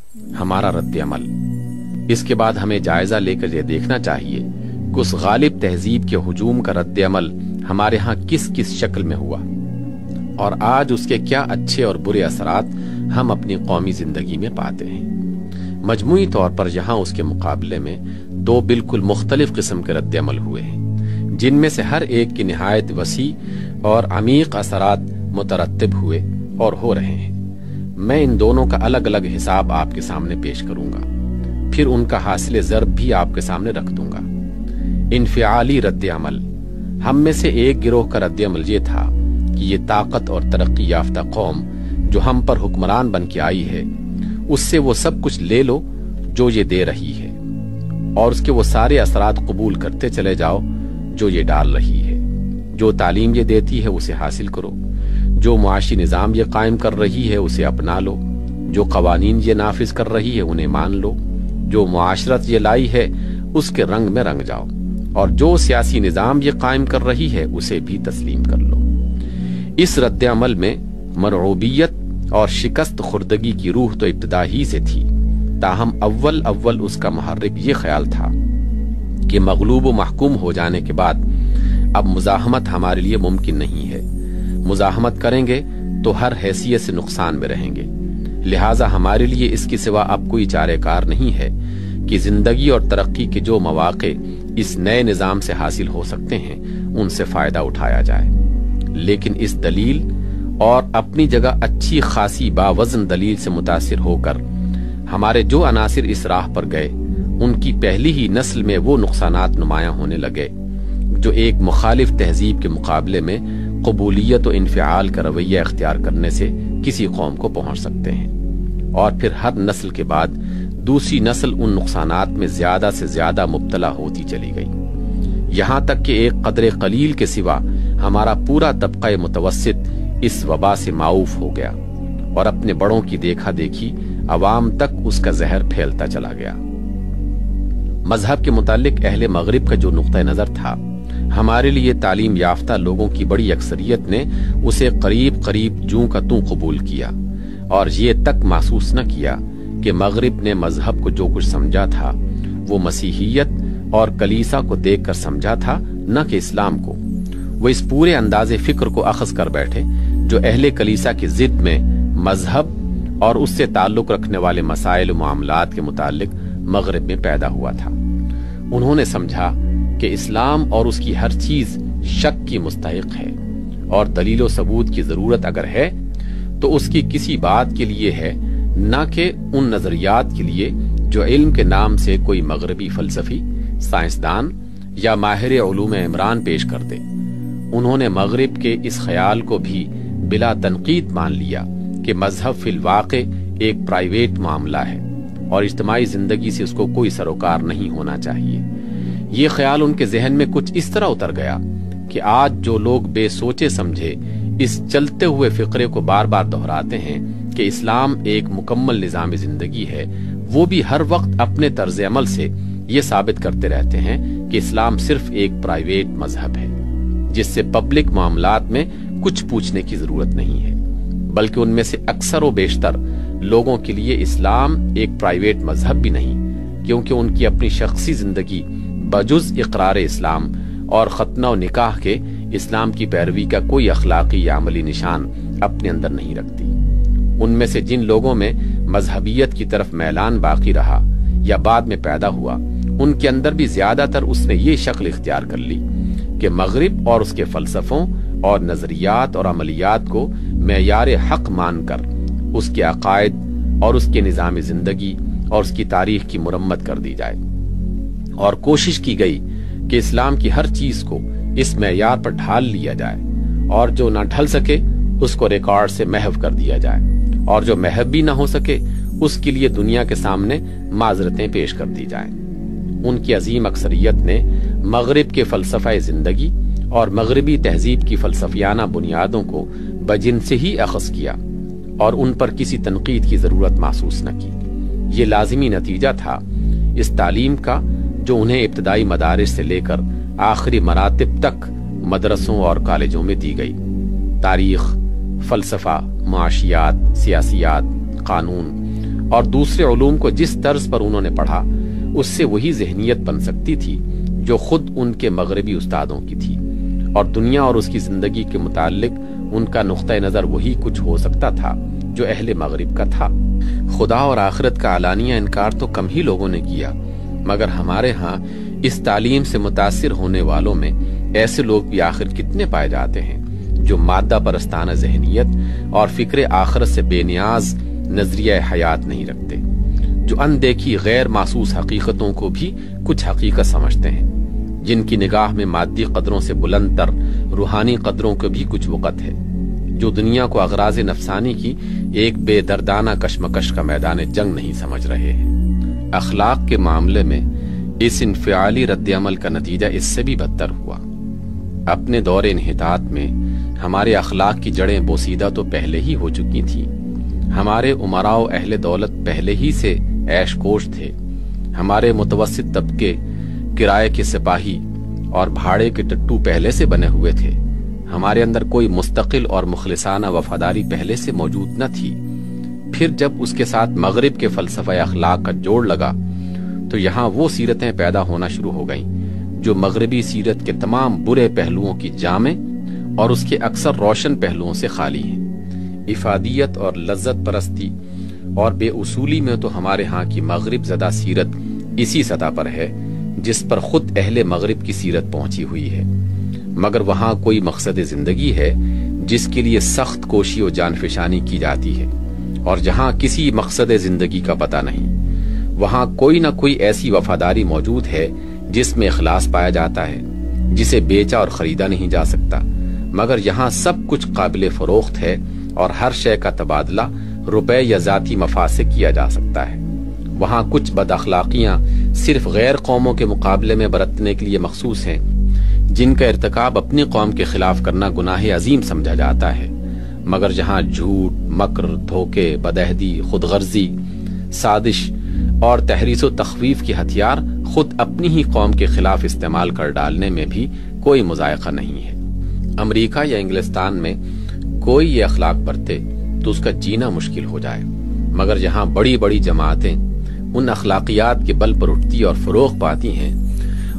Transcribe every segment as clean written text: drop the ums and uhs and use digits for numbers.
ہمارا رد عمل۔ اس کے بعد ہمیں جائزہ لے کر یہ دیکھنا چاہیے کہ اس غالب تہذیب کے ہجوم کا رد عمل ہمارے ہاں کس کس شکل میں ہوا، اور آج اس کے کیا اچھے اور برے اثرات ہم اپنی قومی زندگی میں پاتے ہیں۔ مجموعی طور پر یہاں اس کے مقابلے میں دو بالکل مختلف قسم کے رد عمل ہوئے ہیں، جن میں سے ہر ایک کی نہایت وسیع اور عمیق اثرات مترتب ہوئے اور ہو رہے ہیں۔ میں ان دونوں کا الگ الگ حساب آپ کے سامنے پیش کروں گا، پھر ان کا حاصل ضرب بھی آپ کے سامنے رکھ دوں گا۔ انفعالی رد عمل۔ ہم میں سے ایک گروہ کا رد عمل یہ تھا کہ یہ طاقت اور ترقی یافتہ قوم جو ہم پر حکمران بن کے آئی ہے، اس سے وہ سب کچھ لے لو جو یہ دے رہی ہے، اور اس کے وہ سارے اثرات قبول کرتے چلے جاؤ جو یہ ڈال رہی ہے۔ جو تعلیم یہ دیتی ہے اسے حاصل کرو، جو معاشی نظام یہ قائم کر رہی ہے اسے اپنا لو، جو قوانین یہ نافذ کر رہی ہے انہیں مان لو، جو معاشرت یہ لائی ہے اس کے رنگ میں رنگ جاؤ، اور جو سیاسی نظام یہ قائم کر رہی ہے اسے بھی تسلیم کر لو۔ اس رد عمل میں مرعوبیت اور شکست خوردگی کی روح تو ابتدا ہی سے تھی، تاہم اول اس کا محرک یہ خیال تھا کہ مغلوب و محکوم ہو جانے کے بعد اب مزاحمت ہمارے لیے ممکن نہیں ہے۔ مزاحمت کریں گے تو ہر حیثیت سے نقصان میں رہیں گے، لہٰذا ہمارے لیے اس کے سوا اب کوئی چارہ کار نہیں ہے کہ زندگی اور ترقی کے جو مواقع اس نئے نظام سے حاصل ہو سکتے ہیں ان سے فائدہ اٹھایا جائے۔ لیکن اس دلیل اور اپنی جگہ اچھی خاصی باوزن دلیل سے متاثر ہو کر ہمارے جو عناصر اس راہ پر گئے ان کی پہلی ہی نسل میں وہ نقصانات نمایاں ہونے لگے جو ایک مخالف تہذیب کے مقابلے میں قبولیت و انفعال کا رویہ اختیار کرنے سے کسی قوم کو پہنچ سکتے ہیں، اور پھر ہر نسل کے بعد دوسری نسل ان نقصانات میں زیادہ سے زیادہ مبتلا ہوتی چلی گئی، یہاں تک کہ ایک قدر قلیل کے سوا ہمارا پورا طبقہ متوسط اس وبا سے معاف ہو گیا، اور اپنے بڑوں کی دیکھا دیکھی عوام تک اس کا زہر پھیلتا چلا گیا۔ مذہب کے متعلق اہل مغرب کا جو نقطہ نظر تھا، ہمارے لیے تعلیم یافتہ لوگوں کی بڑی اکثریت نے اسے قریب جوں کا توں قبول کیا، اور یہ تک محسوس نہ کیا کہ مغرب نے مذہب کو جو کچھ سمجھا تھا وہ مسیحیت اور کلیسا کو دیکھ کر سمجھا تھا، نہ کہ اسلام کو۔ وہ اس پورے انداز فکر کو اخذ کر بیٹھے جو اہل کلیسا کی ضد میں مذہب اور اس سے تعلق رکھنے والے مسائل و معاملات کے متعلق مغرب میں پیدا ہوا تھا۔ انہوں نے سمجھا کہ اسلام اور اس کی ہر چیز شک کی مستحق ہے، اور دلیل و ثبوت کی ضرورت اگر ہے تو اس کی کسی بات کے لیے ہے، نہ کہ ان نظریات کے لیے جو علم کے نام سے کوئی مغربی فلسفی، سائنسدان یا ماہر علوم عمران پیش کر دے۔ انہوں نے مغرب کے اس خیال کو بھی بلا تنقید مان لیا کہ مذہب فی الواقع ایک پرائیویٹ معاملہ ہے اور اجتماعی زندگی سے اس کو کوئی سروکار نہیں ہونا چاہیے۔ یہ خیال ان کے ذہن میں کچھ اس طرح اتر گیا کہ آج جو لوگ بے سوچے سمجھے اس چلتے ہوئے فقرے کو بار بار دہراتے ہیں کہ اسلام ایک مکمل نظام زندگی ہے، وہ بھی ہر وقت اپنے طرز عمل سے یہ ثابت کرتے رہتے ہیں کہ اسلام صرف ایک پرائیویٹ مذہب ہے جس سے پبلک معاملات میں کچھ پوچھنے کی ضرورت نہیں ہے، بلکہ ان میں سے اکثر و بیشتر لوگوں کے لیے اسلام ایک پرائیویٹ مذہب بھی نہیں، کیونکہ ان کی اپنی شخصی زندگی بجز اقرار اسلام اور ختنہ و نکاح کے اسلام کی پیروی کا کوئی اخلاقی یا عملی نشان اپنے اندر نہیں رکھتی۔ ان میں سے جن لوگوں میں مذہبیت کی طرف میلان باقی رہا یا بعد میں پیدا ہوا، ان کے اندر بھی زیادہ تر اس نے یہ شکل اختیار کر لی کہ مغرب اور اس کے فلسفوں اور نظریات اور عملیات کو معیار حق مان کر اس کے عقائد اور اس کے نظام زندگی اور اس کی تاریخ کی مرمت کر دی جائے، اور کوشش کی گئی کہ اسلام کی ہر چیز کو اس معیار پر ڈھال لیا جائے، اور جو نہ ڈھل سکے اس کو ریکارڈ سے محو کر دیا جائے، اور جو محو بھی نہ ہو سکے اس کے لیے دنیا کے سامنے معذرتیں پیش کر دی جائیں۔ ان کی عظیم اکثریت نے مغرب کے فلسفہ زندگی اور مغربی تہذیب کی فلسفیانہ بنیادوں کو بجن سے ہی اخذ کیا اور ان پر کسی تنقید کی ضرورت محسوس نہ کی۔ یہ لازمی نتیجہ تھا اس تعلیم کا جو انہیں ابتدائی مدارس سے لے کر آخری مراتب تک مدرسوں اور کالجوں میں دی گئی۔ تاریخ، فلسفہ، معاشیات، سیاسیات، قانون اور دوسرے علوم کو جس طرز پر انہوں نے پڑھا اس سے وہی ذہنیت بن سکتی تھی جو خود ان کے مغربی استادوں کی تھی، اور دنیا اور اس کی زندگی کے متعلق ان کا نقطہ نظر وہی کچھ ہو سکتا تھا جو اہل مغرب کا تھا۔ خدا اور آخرت کا علانیہ انکار تو کم ہی لوگوں نے کیا، مگر ہمارے ہاں اس تعلیم سے متاثر ہونے والوں میں ایسے لوگ بھی آخر کتنے پائے جاتے ہیں جو مادہ پرستانہ ذہنیت اور فکر آخرت سے بے نیاز نظریہ حیات نہیں رکھتے، جو اندیکھی غیر محسوس حقیقتوں کو بھی کچھ حقیقت سمجھتے ہیں، جن کی نگاہ میں مادی قدروں سے بلند تر روحانی قدروں کو بھی کچھ وقت ہے، جو دنیا کو اغراض نفسانی کی ایک بے دردانہ کشمکش کا میدان جنگ نہیں سمجھ رہے ہیں۔ اخلاق کے معاملے میں اس انفعالی رد عمل کا نتیجہ اس سے بھی بدتر ہوا۔ اپنے دور انحطاط میں ہمارے اخلاق کی جڑیں بوسیدہ تو پہلے ہی ہو چکی تھیں، ہمارے امراء و اہل دولت پہلے ہی سے عیش کوش تھے، ہمارے متوسط طبقے کرائے کے سپاہی اور بھاڑے کے ٹٹو پہلے سے بنے ہوئے تھے، ہمارے اندر کوئی مستقل اور مخلصانہ وفاداری پہلے سے موجود نہ تھی۔ پھر جب اس کے ساتھ مغرب کے فلسفہ اخلاق کا جوڑ لگا تو یہاں وہ سیرتیں پیدا ہونا شروع ہو گئیں جو مغربی سیرت کے تمام برے پہلوؤں کی جامع اور اس کے اکثر روشن پہلوؤں سے خالی ہیں۔ افادیت اور لذت پرستی اور بے اصولی میں تو ہمارے ہاں کی مغرب زدہ سیرت اسی سطح پر ہے جس پر خود اہل مغرب کی سیرت پہنچی ہوئی ہے، مگر وہاں کوئی مقصد زندگی ہے جس کے لیے سخت کوشی و جانفشانی کی جاتی ہے، اور جہاں کسی مقصد زندگی کا پتہ نہیں وہاں کوئی نہ کوئی ایسی وفاداری موجود ہے جس میں اخلاص پایا جاتا ہے، جسے بیچا اور خریدا نہیں جا سکتا، مگر یہاں سب کچھ قابل فروخت ہے اور ہر شے کا تبادلہ روپے یا ذاتی مفاد سے کیا جا سکتا ہے۔ وہاں کچھ بد اخلاقیاں صرف غیر قوموں کے مقابلے میں برتنے کے لیے مخصوص ہیں، جن کا ارتکاب اپنی قوم کے خلاف کرنا گناہ عظیم سمجھا جاتا ہے، مگر جہاں جھوٹ، مکر، دھوکے، بدعہدی، خود غرضی، سازش اور تحریص و تخویف کے ہتھیار خود اپنی ہی قوم کے خلاف استعمال کر ڈالنے میں بھی کوئی مذائقہ نہیں ہے۔ امریکہ یا انگلستان میں کوئی یہ اخلاق برتے تو اس کا جینا مشکل ہو جائے، مگر یہاں بڑی بڑی جماعتیں ان اخلاقیات کے بل پر اٹھتی اور فروغ پاتی ہیں،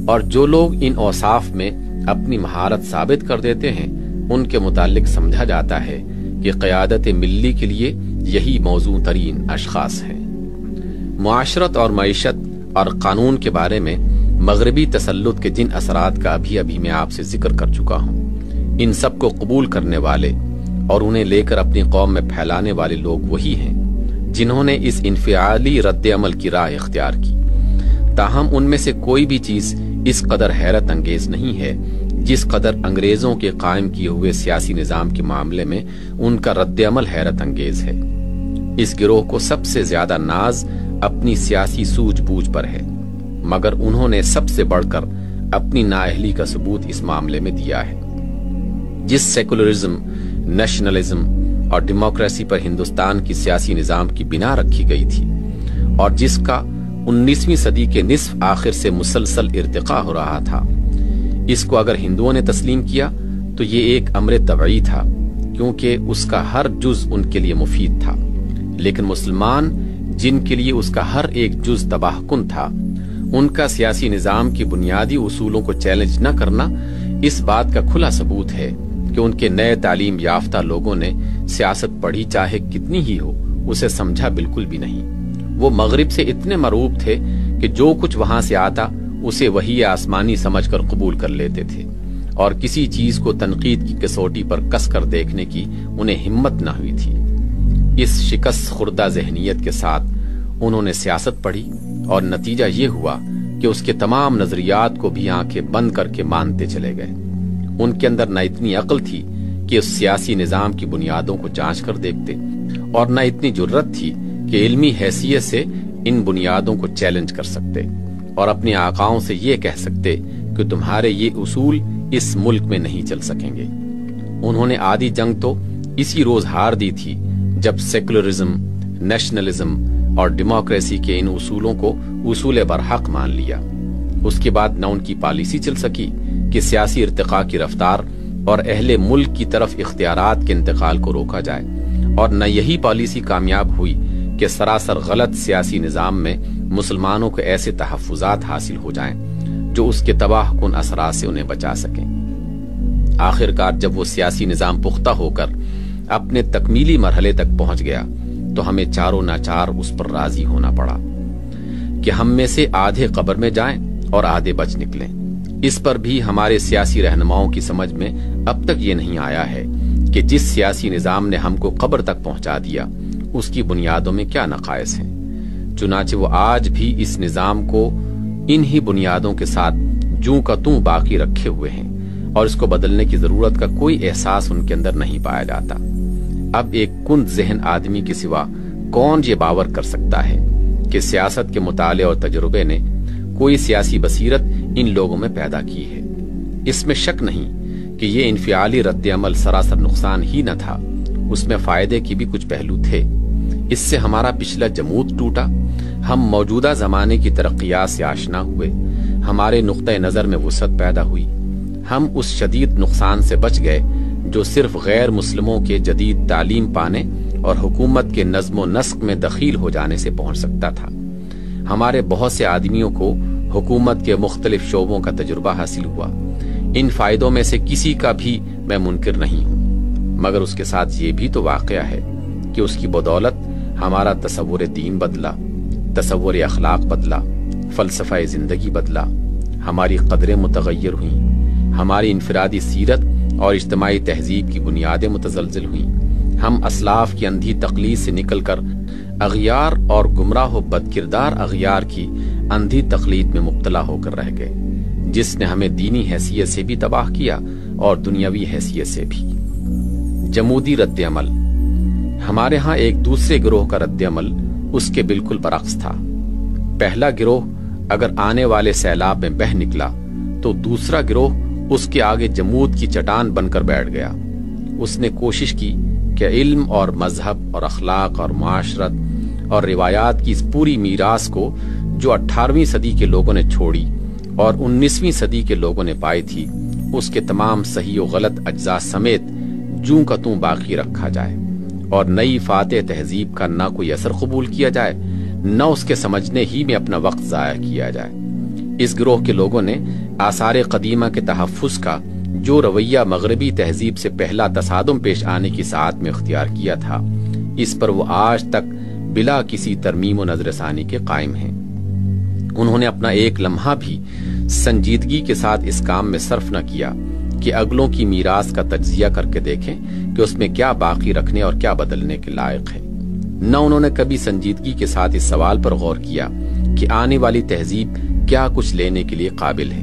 اور جو لوگ ان اوصاف میں اپنی مہارت ثابت کر دیتے ہیں ان کے متعلق سمجھا جاتا ہے کہ قیادت ملی کے لیے یہی موزوں ترین اشخاص ہیں۔ معاشرت اور معیشت اور قانون کے بارے میں مغربی تسلط کے جن اثرات کا ابھی میں آپ سے ذکر کر چکا ہوں، ان سب کو قبول کرنے والے اور انہیں لے کر اپنی قوم میں پھیلانے والے لوگ وہی ہیں جنہوں نے اس انفعالی رد عمل کی راہ اختیار کی۔ تاہم ان میں سے کوئی بھی چیز اس قدر حیرت انگیز نہیں ہے جس قدر انگریزوں کے قائم کیے ہوئے سیاسی نظام کے معاملے میں ان کا رد عمل حیرت انگیز ہے۔ اس گروہ کو سب سے زیادہ ناز اپنی سیاسی سوجھ بوجھ پر ہے، مگر انہوں نے سب سے بڑھ کر اپنی نااہلی کا ثبوت اس معاملے میں دیا ہے۔ جس سیکولرزم، نیشنلزم اور ڈیموکریسی پر ہندوستان کی سیاسی نظام کی بنا رکھی گئی تھی، اور جس کا 19ویں صدی کے نصف آخر سے مسلسل ارتقاء ہو رہا تھا، اس کو اگر ہندوؤں نے تسلیم کیا تو یہ ایک امر طبعی تھا، کیونکہ اس کا ہر جز ان کے لیے مفید تھا، لیکن مسلمان جن کے لیے اس کا ہر ایک جز تباہ کن تھا، ان کا سیاسی نظام کی بنیادی اصولوں کو چیلنج نہ کرنا اس بات کا کھلا ثبوت ہے کہ ان کے نئے تعلیم یافتہ لوگوں نے سیاست پڑھی چاہے کتنی ہی ہو اسے سمجھا بالکل بھی نہیں۔ وہ مغرب سے اتنے مرعوب تھے کہ جو کچھ وہاں سے آتا اسے وحی آسمانی سمجھ کر قبول کر لیتے تھے، اور کسی چیز کو تنقید کی کسوٹی پر کس کر دیکھنے کی انہیں ہمت نہ ہوئی تھی۔ اس شکست خوردہ ذہنیت کے ساتھ انہوں نے سیاست پڑھی، اور نتیجہ یہ ہوا کہ اس کے تمام نظریات کو بھی آنکھیں بند کر کے مانتے چلے گئے۔ ان کے اندر نہ اتنی عقل تھی کہ اس سیاسی نظام کی بنیادوں کو جانچ کر دیکھتے، اور نہ اتنی جرت تھی کہ علمی حیثیت سے ان بنیادوں کو چیلنج کر سکتے اور اپنے آقاؤں سے یہ کہہ سکتے کہ تمہارے یہ اصول اس ملک میں نہیں چل سکیں گے۔ انہوں نے آدھی جنگ تو اسی روز ہار دی تھی جب سیکولرزم، نیشنلزم اور ڈیموکریسی کے ان اصولوں کو اصول برحق مان لیا۔ اس کے بعد نہ ان کی پالیسی چل سکی کہ سیاسی ارتقاء کی رفتار اور اہل ملک کی طرف اختیارات کے انتقال کو روکا جائے، اور نہ یہی پالیسی کامیاب ہوئی کہ سراسر غلط سیاسی نظام میں مسلمانوں کو ایسے تحفظات حاصل ہو جائیں جو اس کے تباہ کن اثرات سے انہیں بچا سکیں۔ آخر کار جب وہ سیاسی نظام پختہ ہو کر اپنے تکمیلی مرحلے تک پہنچ گیا تو ہمیں چاروں ناچار اس پر راضی ہونا پڑا کہ ہم میں سے آدھے قبر میں جائیں اور آدھے بچ نکلیں۔ اس پر بھی ہمارے سیاسی رہنماؤں کی سمجھ میں اب تک یہ نہیں آیا ہے کہ جس سیاسی نظام نے ہم کو قبر تک پہنچا دیا اس کی بنیادوں میں کیا نقائص ہیں۔ چنانچہ وہ آج بھی اس نظام کو انہی بنیادوں کے ساتھ جوں کا توں باقی رکھے ہوئے ہیں اور اس کو بدلنے کی ضرورت کا کوئی احساس ان کے اندر نہیں پایا جاتا۔ اب ایک کند ذہن آدمی کے سوا کون یہ باور کر سکتا ہے کہ سیاست کے مطالعے اور تجربے نے کوئی سیاسی بصیرت ان لوگوں میں پیدا کی ہے؟ اس میں شک نہیں کہ یہ انفعالی رد عمل سراسر نقصان ہی نہ تھا، اس میں فائدے کی بھی کچھ پہلو تھے۔ اس سے ہمارا پچھلا جمود ٹوٹا، ہم موجودہ زمانے کی ترقیات سے آشنا ہوئے، ہمارے نقطۂ نظر میں وسعت پیدا ہوئی، ہم اس شدید نقصان سے بچ گئے جو صرف غیر مسلموں کے جدید تعلیم پانے اور حکومت کے نظم و نسق میں دخیل ہو جانے سے پہنچ سکتا تھا۔ ہمارے بہت سے آدمیوں کو حکومت کے مختلف شعبوں کا تجربہ حاصل ہوا۔ ان فائدوں میں سے کسی کا بھی میں منکر نہیں ہوں، مگر اس کے ساتھ یہ بھی تو واقعہ ہے کہ اس کی بدولت ہمارا تصور دین بدلا، تصور اخلاق بدلا، فلسفہ زندگی بدلا، ہماری قدریں متغیر ہوئیں، ہماری انفرادی سیرت اور اجتماعی تہذیب کی بنیادیں متزلزل ہوئیں، ہم اسلاف کی اندھی تقلید سے نکل کر اغیار اور گمراہ و بدکردار اغیار کی اندھی تقلید میں مبتلا ہو کر رہ گئے، جس نے ہمیں دینی حیثیت سے بھی تباہ کیا اور دنیاوی حیثیت سے بھی۔ جمودی رد عمل۔ ہمارے ہاں ایک دوسرے گروہ کا رد عمل اس کے بالکل برعکس تھا۔ پہلا گروہ اگر آنے والے سیلاب میں بہہ نکلا تو دوسرا گروہ اس کے آگے جمود کی چٹان بن کر بیٹھ گیا۔ اس نے کوشش کی کہ علم اور مذہب اور اخلاق اور معاشرت اور روایات کی اس پوری میراث کو جو 18ویں صدی کے لوگوں نے چھوڑی اور 19ویں صدی کے لوگوں نے پائی تھی، اس کے تمام صحیح و غلط اجزاء سمیت جوں کا توں باقی رکھا جائے اور نئی فاتح تہذیب کا نہ کوئی اثر قبول کیا جائے، نہ اس کے سمجھنے ہی میں اپنا وقت ضائع کیا جائے۔ اس گروہ کے لوگوں نے آثار قدیمہ کے تحفظ کا جو رویہ مغربی تہذیب سے پہلا تصادم پیش آنے کی ساعت میں اختیار کیا تھا، اس پر وہ آج تک بلا کسی ترمیم و نظر ثانی کے قائم ہیں۔ انہوں نے اپنا ایک لمحہ بھی سنجیدگی کے ساتھ اس کام میں صرف نہ کیا کہ اگلوں کی میراث کا تجزیہ کر کے دیکھیں کہ اس میں کیا باقی رکھنے اور کیا بدلنے کے لائق ہے۔ نہ انہوں نے کبھی سنجیدگی کے ساتھ اس سوال پر غور کیا کہ آنے والی تہذیب کیا کچھ لینے کے لیے قابل ہے،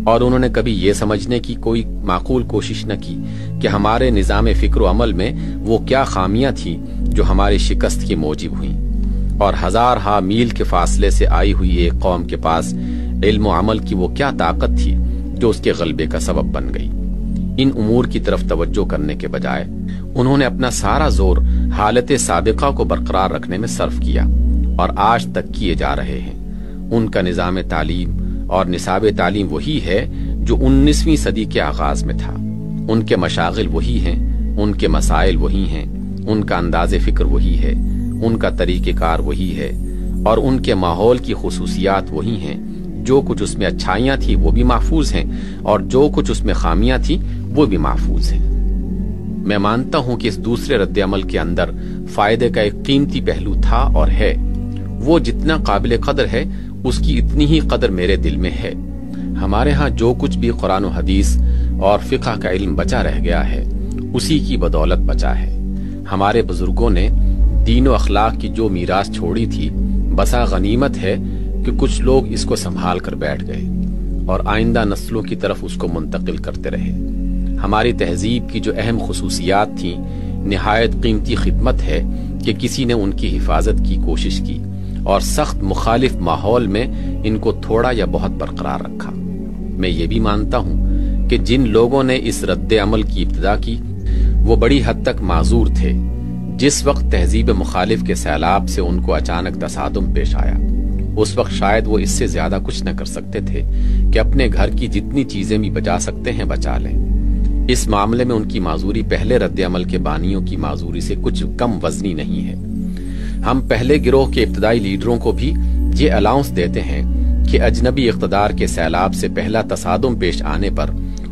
اور انہوں نے کبھی یہ سمجھنے کی کوئی معقول کوشش نہ کی کہ ہمارے نظام فکر و عمل میں وہ کیا خامیاں تھیں جو ہماری شکست کی موجب ہوئیں، اور ہزار ہا میل کے فاصلے سے آئی ہوئی ایک قوم کے پاس علم و عمل کی وہ کیا طاقت تھی جو اس کے غلبے کا سبب بن گئی۔ ان امور کی طرف توجہ کرنے کے بجائے انہوں نے اپنا سارا زور حالت سابقہ کو برقرار رکھنے میں صرف کیا، اور آج تک کیے جا رہے ہیں۔ ان کا نظام تعلیم اور نصاب تعلیم وہی ہے جو 19ویں صدی کے آغاز میں تھا، ان کے مشاغل وہی ہیں، ان کے مسائل وہی ہیں، ان کا انداز فکر وہی ہے، ان کا طریقہ کار وہی ہے، اور ان کے ماحول کی خصوصیات وہی ہیں۔ جو کچھ اس میں اچھائیاں تھیں وہ بھی محفوظ ہیں، اور جو کچھ اس میں خامیاں تھیں وہ بھی محفوظ ہیں۔ میں مانتا ہوں کہ اس دوسرے رد عمل کے اندر فائدے کا ایک قیمتی پہلو تھا اور ہے۔ وہ جتنا قابل قدر ہے اس کی اتنی ہی قدر میرے دل میں ہے۔ ہمارے ہاں جو کچھ بھی قرآن و حدیث اور فقہ کا علم بچا رہ گیا ہے اسی کی بدولت بچا ہے۔ ہمارے بزرگوں نے دین و اخلاق کی جو میراث چھوڑی تھی، بسا غنیمت ہے کہ کچھ لوگ اس کو سنبھال کر بیٹھ گئے اور آئندہ نسلوں کی طرف اس کو منتقل کرتے رہے۔ ہماری تہذیب کی جو اہم خصوصیات تھیں، نہایت قیمتی خدمت ہے کہ کسی نے ان کی حفاظت کی کوشش کی اور سخت مخالف ماحول میں ان کو تھوڑا یا بہت برقرار رکھا۔ میں یہ بھی مانتا ہوں کہ جن لوگوں نے اس رد عمل کی ابتدا کی وہ بڑی حد تک معذور تھے۔ جس وقت تہذیب مخالف کے سیلاب سے ان کو اچانک تصادم پیش آیا، اس وقت شاید وہ اس سے زیادہ کچھ نہ کر سکتے تھے کہ اپنے گھر کی جتنی چیزیں بھی بچا سکتے ہیں بچا لیں۔ اس معاملے میں ان کی معذوری پہلے رد عمل کے بانیوں کی معذوری سے کچھ کم وزنی نہیں ہے۔ ہم پہلے گروہ کے ابتدائی لیڈروں کو بھی یہ الاؤنس دیتے ہیں کہ اجنبی اقتدار کے سیلاب سے پہلا تصادم پیش آنے پر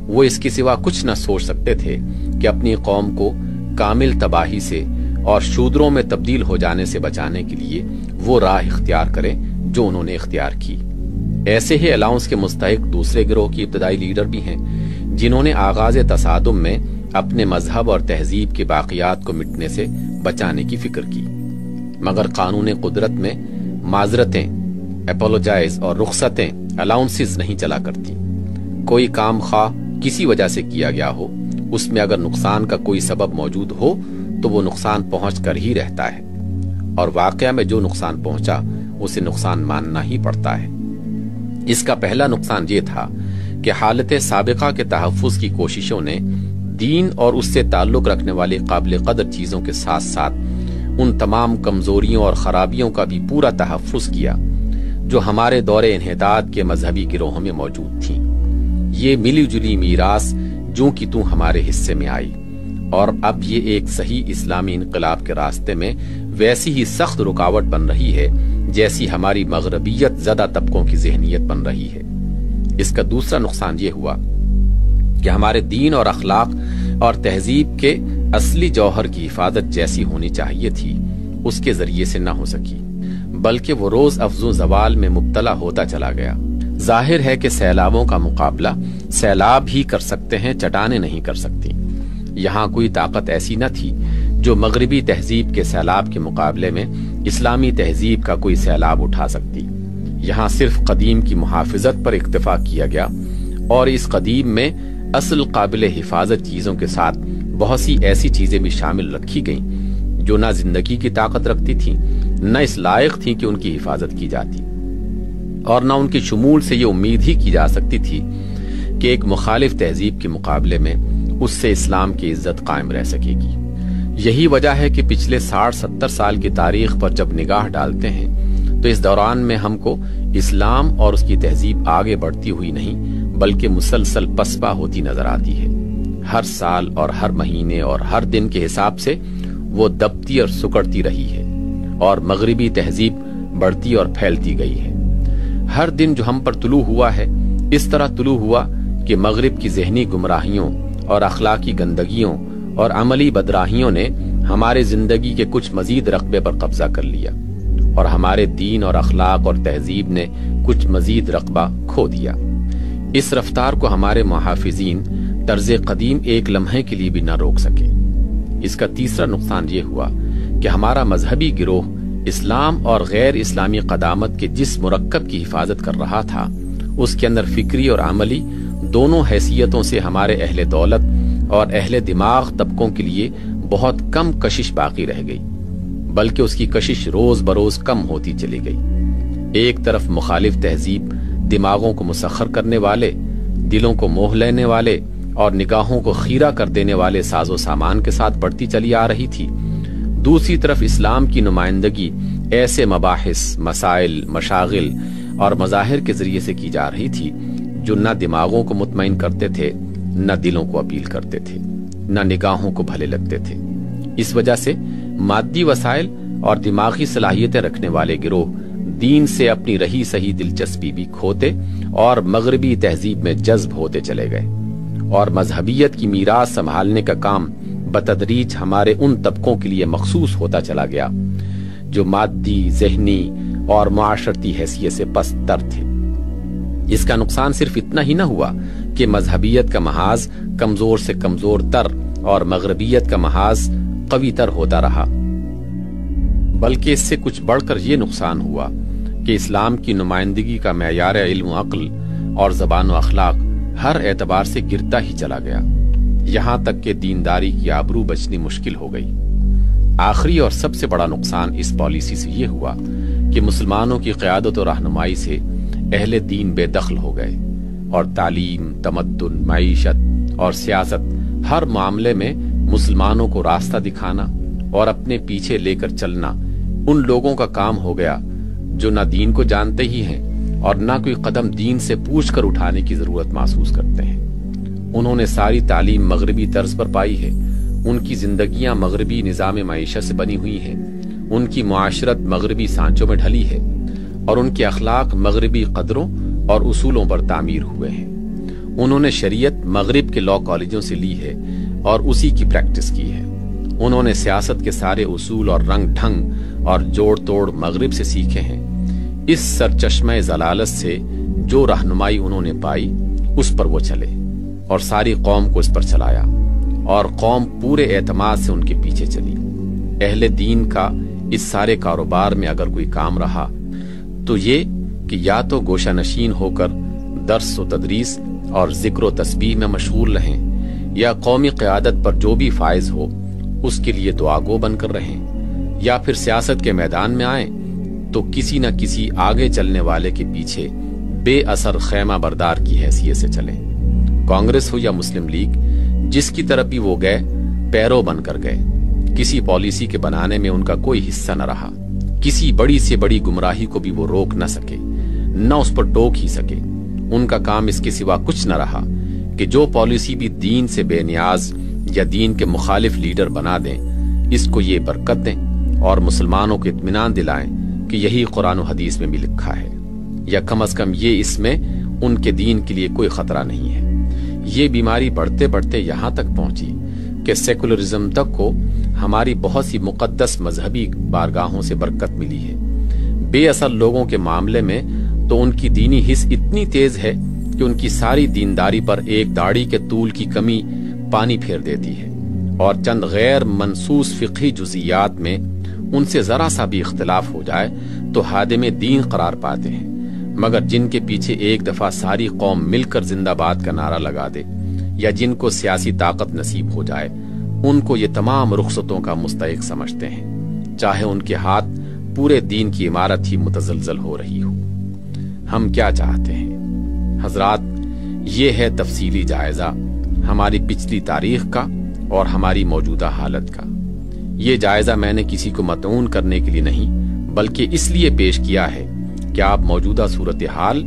وہ اس کے سوا کچھ نہ سوچ سکتے تھے کہ اپنی قوم کو کامل تباہی سے اور شودروں میں تبدیل ہو جانے سے بچانے کے لیے وہ راہ اختیار کریں جو انہوں نے اختیار کی۔ ایسے ہی الاؤنس کے مستحق دوسرے گروہ کی ابتدائی لیڈر بھی ہیں جنہوں نے آغاز تصادم میں اپنے مذہب اور تہذیب کے باقیات کو مٹنے سے بچانے کی فکر کی، مگر قانون قدرت میں معذرتیں، اپولوجائز اور رخصتیں الاؤنسز نہیں چلا کرتی۔ کوئی کام خواہ کسی وجہ سے کیا گیا ہو، اس میں اگر نقصان کا کوئی سبب موجود ہو تو وہ نقصان پہنچ کر ہی رہتا ہے، اور واقعہ میں جو نقصان پہنچا اسے نقصان ماننا ہی پڑتا ہے۔ اس کا پہلا نقصان یہ تھا کہ حالت سابقہ کے تحفظ کی کوششوں نے دین اور اس سے تعلق رکھنے والی قابل قدر چیزوں کے ساتھ ساتھ ان تمام کمزوریوں اور خرابیوں کا بھی پورا تحفظ کیا جو ہمارے دور انحطاط کے مذہبی گروہوں میں موجود تھیں۔ یہ ملی جلی میراث جوں کی توں ہمارے حصے میں آئی، اور اب یہ ایک صحیح اسلامی انقلاب کے راستے میں ویسی ہی سخت رکاوٹ بن رہی ہے جیسی ہماری مغربیت زدہ طبقوں کی ذہنیت بن رہی ہے۔ اس کا دوسرا نقصان یہ ہوا کہ ہمارے دین اور اخلاق اور تہذیب کے اصلی جوہر کی حفاظت جیسی ہونی چاہیے تھی اس کے ذریعے سے نہ ہو سکی، بلکہ وہ روز افزوں زوال میں مبتلا ہوتا چلا گیا۔ ظاہر ہے کہ سیلابوں کا مقابلہ سیلاب ہی کر سکتے ہیں، چٹانیں نہیں کر سکتی۔ یہاں کوئی طاقت ایسی نہ تھی جو مغربی تہذیب کے سیلاب کے مقابلے میں اسلامی تہذیب کا کوئی سیلاب اٹھا سکتی۔ یہاں صرف قدیم کی محافظت پر اکتفا کیا گیا، اور اس قدیم میں اصل قابل حفاظت چیزوں کے ساتھ بہت سی ایسی چیزیں بھی شامل رکھی گئیں جو نہ زندگی کی طاقت رکھتی تھیں، نہ اس لائق تھیں کہ ان کی حفاظت کی جاتی، اور نہ ان کے شمول سے یہ امید ہی کی جا سکتی تھی کہ ایک مخالف تہذیب کے مقابلے میں اس سے اسلام کی عزت قائم رہ سکے گی۔ یہی وجہ ہے کہ پچھلے 60-70 سال کی تاریخ پر جب نگاہ ڈالتے ہیں تو اس دوران میں ہم کو اسلام اور اس کی تہذیب آگے بڑھتی ہوئی نہیں بلکہ مسلسل پسپا ہوتی نظر آتی ہے۔ ہر سال اور ہر مہینے اور ہر دن کے حساب سے وہ دبتی اور سکڑتی رہی ہے، اور مغربی تہذیب بڑھتی اور پھیلتی گئی ہے۔ ہر دن جو ہم پر طلوع ہوا ہے اس طرح طلوع ہوا کہ مغرب کی ذہنی گمراہیوں اور اخلاقی گندگیوں اور عملی بدراہیوں نے ہمارے زندگی کے کچھ مزید رقبے پر قبضہ کر لیا، اور ہمارے دین اور اخلاق اور تہذیب نے کچھ مزید رقبہ کھو دیا۔ اس رفتار کو ہمارے محافظین طرز قدیم ایک لمحے کے لیے بھی نہ روک سکے۔ اس کا تیسرا نقصان یہ ہوا کہ ہمارا مذہبی گروہ اسلام اور غیر اسلامی قدامت کے جس مرکب کی حفاظت کر رہا تھا اس کے اندر فکری اور عملی دونوں حیثیتوں سے ہمارے اہل دولت اور اہل دماغ طبقوں کے لیے بہت کم کشش باقی رہ گئی، بلکہ اس کی کشش روز بروز کم ہوتی چلی گئی۔ ایک طرف مخالف تہذیب دماغوں کو مسخر کرنے والے، دلوں کو موہ لینے والے اور نگاہوں کو خیرہ کر دینے والے ساز و سامان کے ساتھ بڑھتی چلی آ رہی تھی، دوسری طرف اسلام کی نمائندگی ایسے مباحث، مسائل، مشاغل اور مظاہر کے ذریعے سے کی جا رہی تھی جو نہ دماغوں کو مطمئن کرتے تھے، نہ دلوں کو اپیل کرتے تھے، نہ نگاہوں کو بھلے لگتے تھے۔ اس وجہ سے مادی وسائل اور دماغی صلاحیتیں رکھنے والے گروہ دین سے اپنی رہی سہی دلچسپی بھی کھوتے اور مغربی تہذیب میں جذب ہوتے چلے گئے، اور مذہبیت کی میراث سنبھالنے کا کام بتدریج ہمارے ان طبقوں کے لیے مخصوص ہوتا چلا گیا جو مادی، ذہنی اور معاشرتی حیثیت سے پست تر تھے۔ اس کا نقصان صرف اتنا ہی نہ ہوا کہ مذہبیت کا محاذ کمزور سے کمزور تر اور مغربیت کا محاذ قوی تر ہوتا رہا، بلکہ اس سے کچھ بڑھ کر یہ نقصان ہوا کہ اسلام کی نمائندگی کا معیار علم و عقل اور زبان و اخلاق ہر اعتبار سے گرتا ہی چلا گیا، یہاں تک کہ دینداری کی آبرو بچنی مشکل ہو گئی۔ آخری اور سب سے بڑا نقصان اس پالیسی سے یہ ہوا کہ مسلمانوں کی قیادت و رہنمائی سے اہل دین بے دخل ہو گئے، اور تعلیم، تمدن، معیشت اور سیاست ہر معاملے میں مسلمانوں کو راستہ دکھانا اور اپنے پیچھے لے کر چلنا ان لوگوں کا کام ہو گیا جو نہ دین کو جانتے ہی ہیں اور نہ کوئی قدم دین سے پوچھ کر اٹھانے کی ضرورت محسوس کرتے ہیں۔ انہوں نے ساری تعلیم مغربی طرز پر پائی ہے، ان کی زندگیاں مغربی نظام معیشت سے بنی ہوئی ہیں، ان کی معاشرت مغربی سانچوں میں ڈھلی ہے اور ان کے اخلاق مغربی قدروں اور اصولوں پر تعمیر ہوئے ہیں۔ انہوں نے شریعت مغرب کے لاء کالجوں سے لی ہے اور اسی کی پریکٹس کی ہے۔ انہوں نے سیاست کے سارے اصول اور رنگ ڈھنگ اور جوڑ توڑ مغرب سے سیکھے ہیں۔ اس سرچشمہ ضلالت سے جو رہنمائی انہوں نے پائی اس پر وہ چلے اور ساری قوم کو اس پر چلایا، اور قوم پورے اعتماد سے ان کے پیچھے چلی۔ اہل دین کا اس سارے کاروبار میں اگر کوئی کام رہا تو یہ کہ یا تو گوشہ نشین ہو کر درس و تدریس اور ذکر و تسبیح میں مشغول رہیں، یا قومی قیادت پر جو بھی فائز ہو اس کے لیے دعا گو بن کر رہیں، یا پھر سیاست کے میدان میں آئیں تو کسی نہ کسی آگے چلنے والے کے پیچھے بے اثر خیمہ بردار کی حیثیت سے چلیں۔ کانگریس ہو یا مسلم لیگ، جس کی طرف بھی وہ گئے پیرو بن کر گئے۔ کسی پالیسی کے بنانے میں ان کا کوئی حصہ نہ رہا، کسی بڑی سے بڑی گمراہی کو بھی وہ روک نہ سکے، نہ اس پر ٹوک ہی سکے۔ ان کا کام اس کے سوا کچھ نہ رہا کہ جو پالیسی بھی دین سے بے نیاز یا دین کے مخالف لیڈر بنا دیں، اس کو یہ برکت دیں اور مسلمانوں کو اطمینان دلائیں کہ یہی قرآن و حدیث میں بھی لکھا ہے، یا کم از کم یہ اس میں ان کے دین کے لیے کوئی خطرہ نہیں ہے۔ یہ بیماری بڑھتے بڑھتے یہاں تک پہنچی کہ سیکولرزم تک کو ہماری بہت سی مقدس مذہبی بارگاہوں سے برکت ملی ہے۔ بے اثر لوگوں کے معاملے میں تو ان کی دینی حس اتنی تیز ہے کہ ان کی ساری دینداری پر ایک داڑھی کے طول کی کمی پانی پھیر دیتی ہے، اور چند غیر منصوص فقہی جزئیات میں ان سے ذرا سا بھی اختلاف ہو جائے تو ہادم دین قرار پاتے ہیں۔ مگر جن کے پیچھے ایک دفعہ ساری قوم مل کر زندہ باد کا نعرہ لگا دے، یا جن کو سیاسی طاقت نصیب ہو جائے، ان کو یہ تمام رخصتوں کا مستحق سمجھتے ہیں، چاہے ان کے ہاتھ پورے دین کی عمارت ہی متزلزل ہو رہی ہو۔ ہم کیا چاہتے ہیں حضرات؟ یہ ہے تفصیلی جائزہ ہماری پچھلی تاریخ کا اور ہماری موجودہ حالت کا۔ یہ جائزہ میں نے کسی کو مطعون کرنے کے لیے نہیں، بلکہ اس لیے پیش کیا ہے کہ آپ موجودہ صورتحال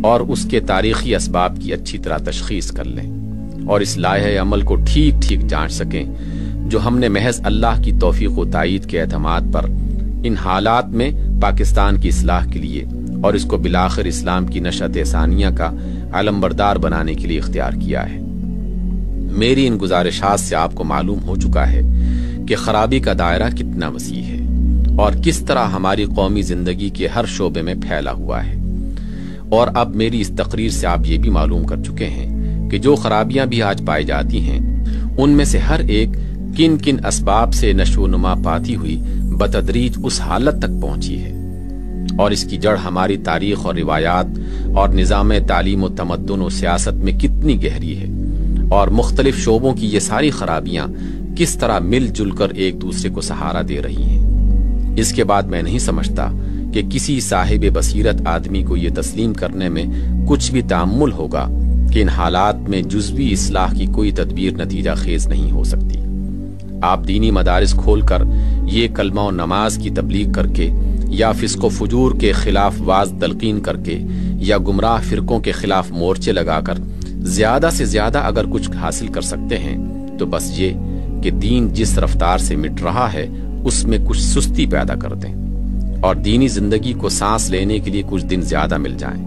اور اس کے تاریخی اسباب کی اچھی طرح تشخیص کر لیں اور اس لائحہ عمل کو ٹھیک ٹھیک جانچ سکیں جو ہم نے محض اللہ کی توفیق و تائید کے اعتماد پر ان حالات میں پاکستان کی اصلاح کے لیے اور اس کو بالآخر اسلام کی نشأت ثانیہ کا علمبردار بنانے کے لیے اختیار کیا ہے۔ میری ان گزارشات سے آپ کو معلوم ہو چکا ہے کہ خرابی کا دائرہ کتنا وسیع ہے اور کس طرح ہماری قومی زندگی کے ہر شعبے میں پھیلا ہوا ہے، اور اب میری اس تقریر سے آپ یہ بھی معلوم کر چکے ہیں کہ جو خرابیاں بھی آج پائی جاتی ہیں ان میں سے ہر ایک کن کن اسباب سے نشو و نما پاتی ہوئی بتدریج اس حالت تک پہنچی ہے، اور اس کی جڑ ہماری تاریخ اور روایات اور نظام تعلیم و تمدن و سیاست میں کتنی گہری ہے، اور مختلف شعبوں کی یہ ساری خرابیاں کس طرح مل جل کر ایک دوسرے کو سہارا دے رہی ہیں۔ اس کے بعد میں نہیں سمجھتا کہ کسی صاحب بصیرت آدمی کو یہ تسلیم کرنے میں کچھ بھی تأمل ہوگا کہ ان حالات میں جزوی اصلاح کی کوئی تدبیر نتیجہ خیز نہیں ہو سکتی۔ آپ دینی مدارس کھول کر یہ کلمہ و نماز کی تبلیغ کر کے، یا فسق و فجور کے خلاف واعظ تلقین کر کے، یا گمراہ فرقوں کے خلاف مورچے لگا کر زیادہ سے زیادہ اگر کچھ حاصل کر سکتے ہیں تو بس یہ کہ دین جس رفتار سے مٹ رہا ہے اس میں کچھ سستی پیدا کر دیں اور دینی زندگی کو سانس لینے کے لیے کچھ دن زیادہ مل جائیں۔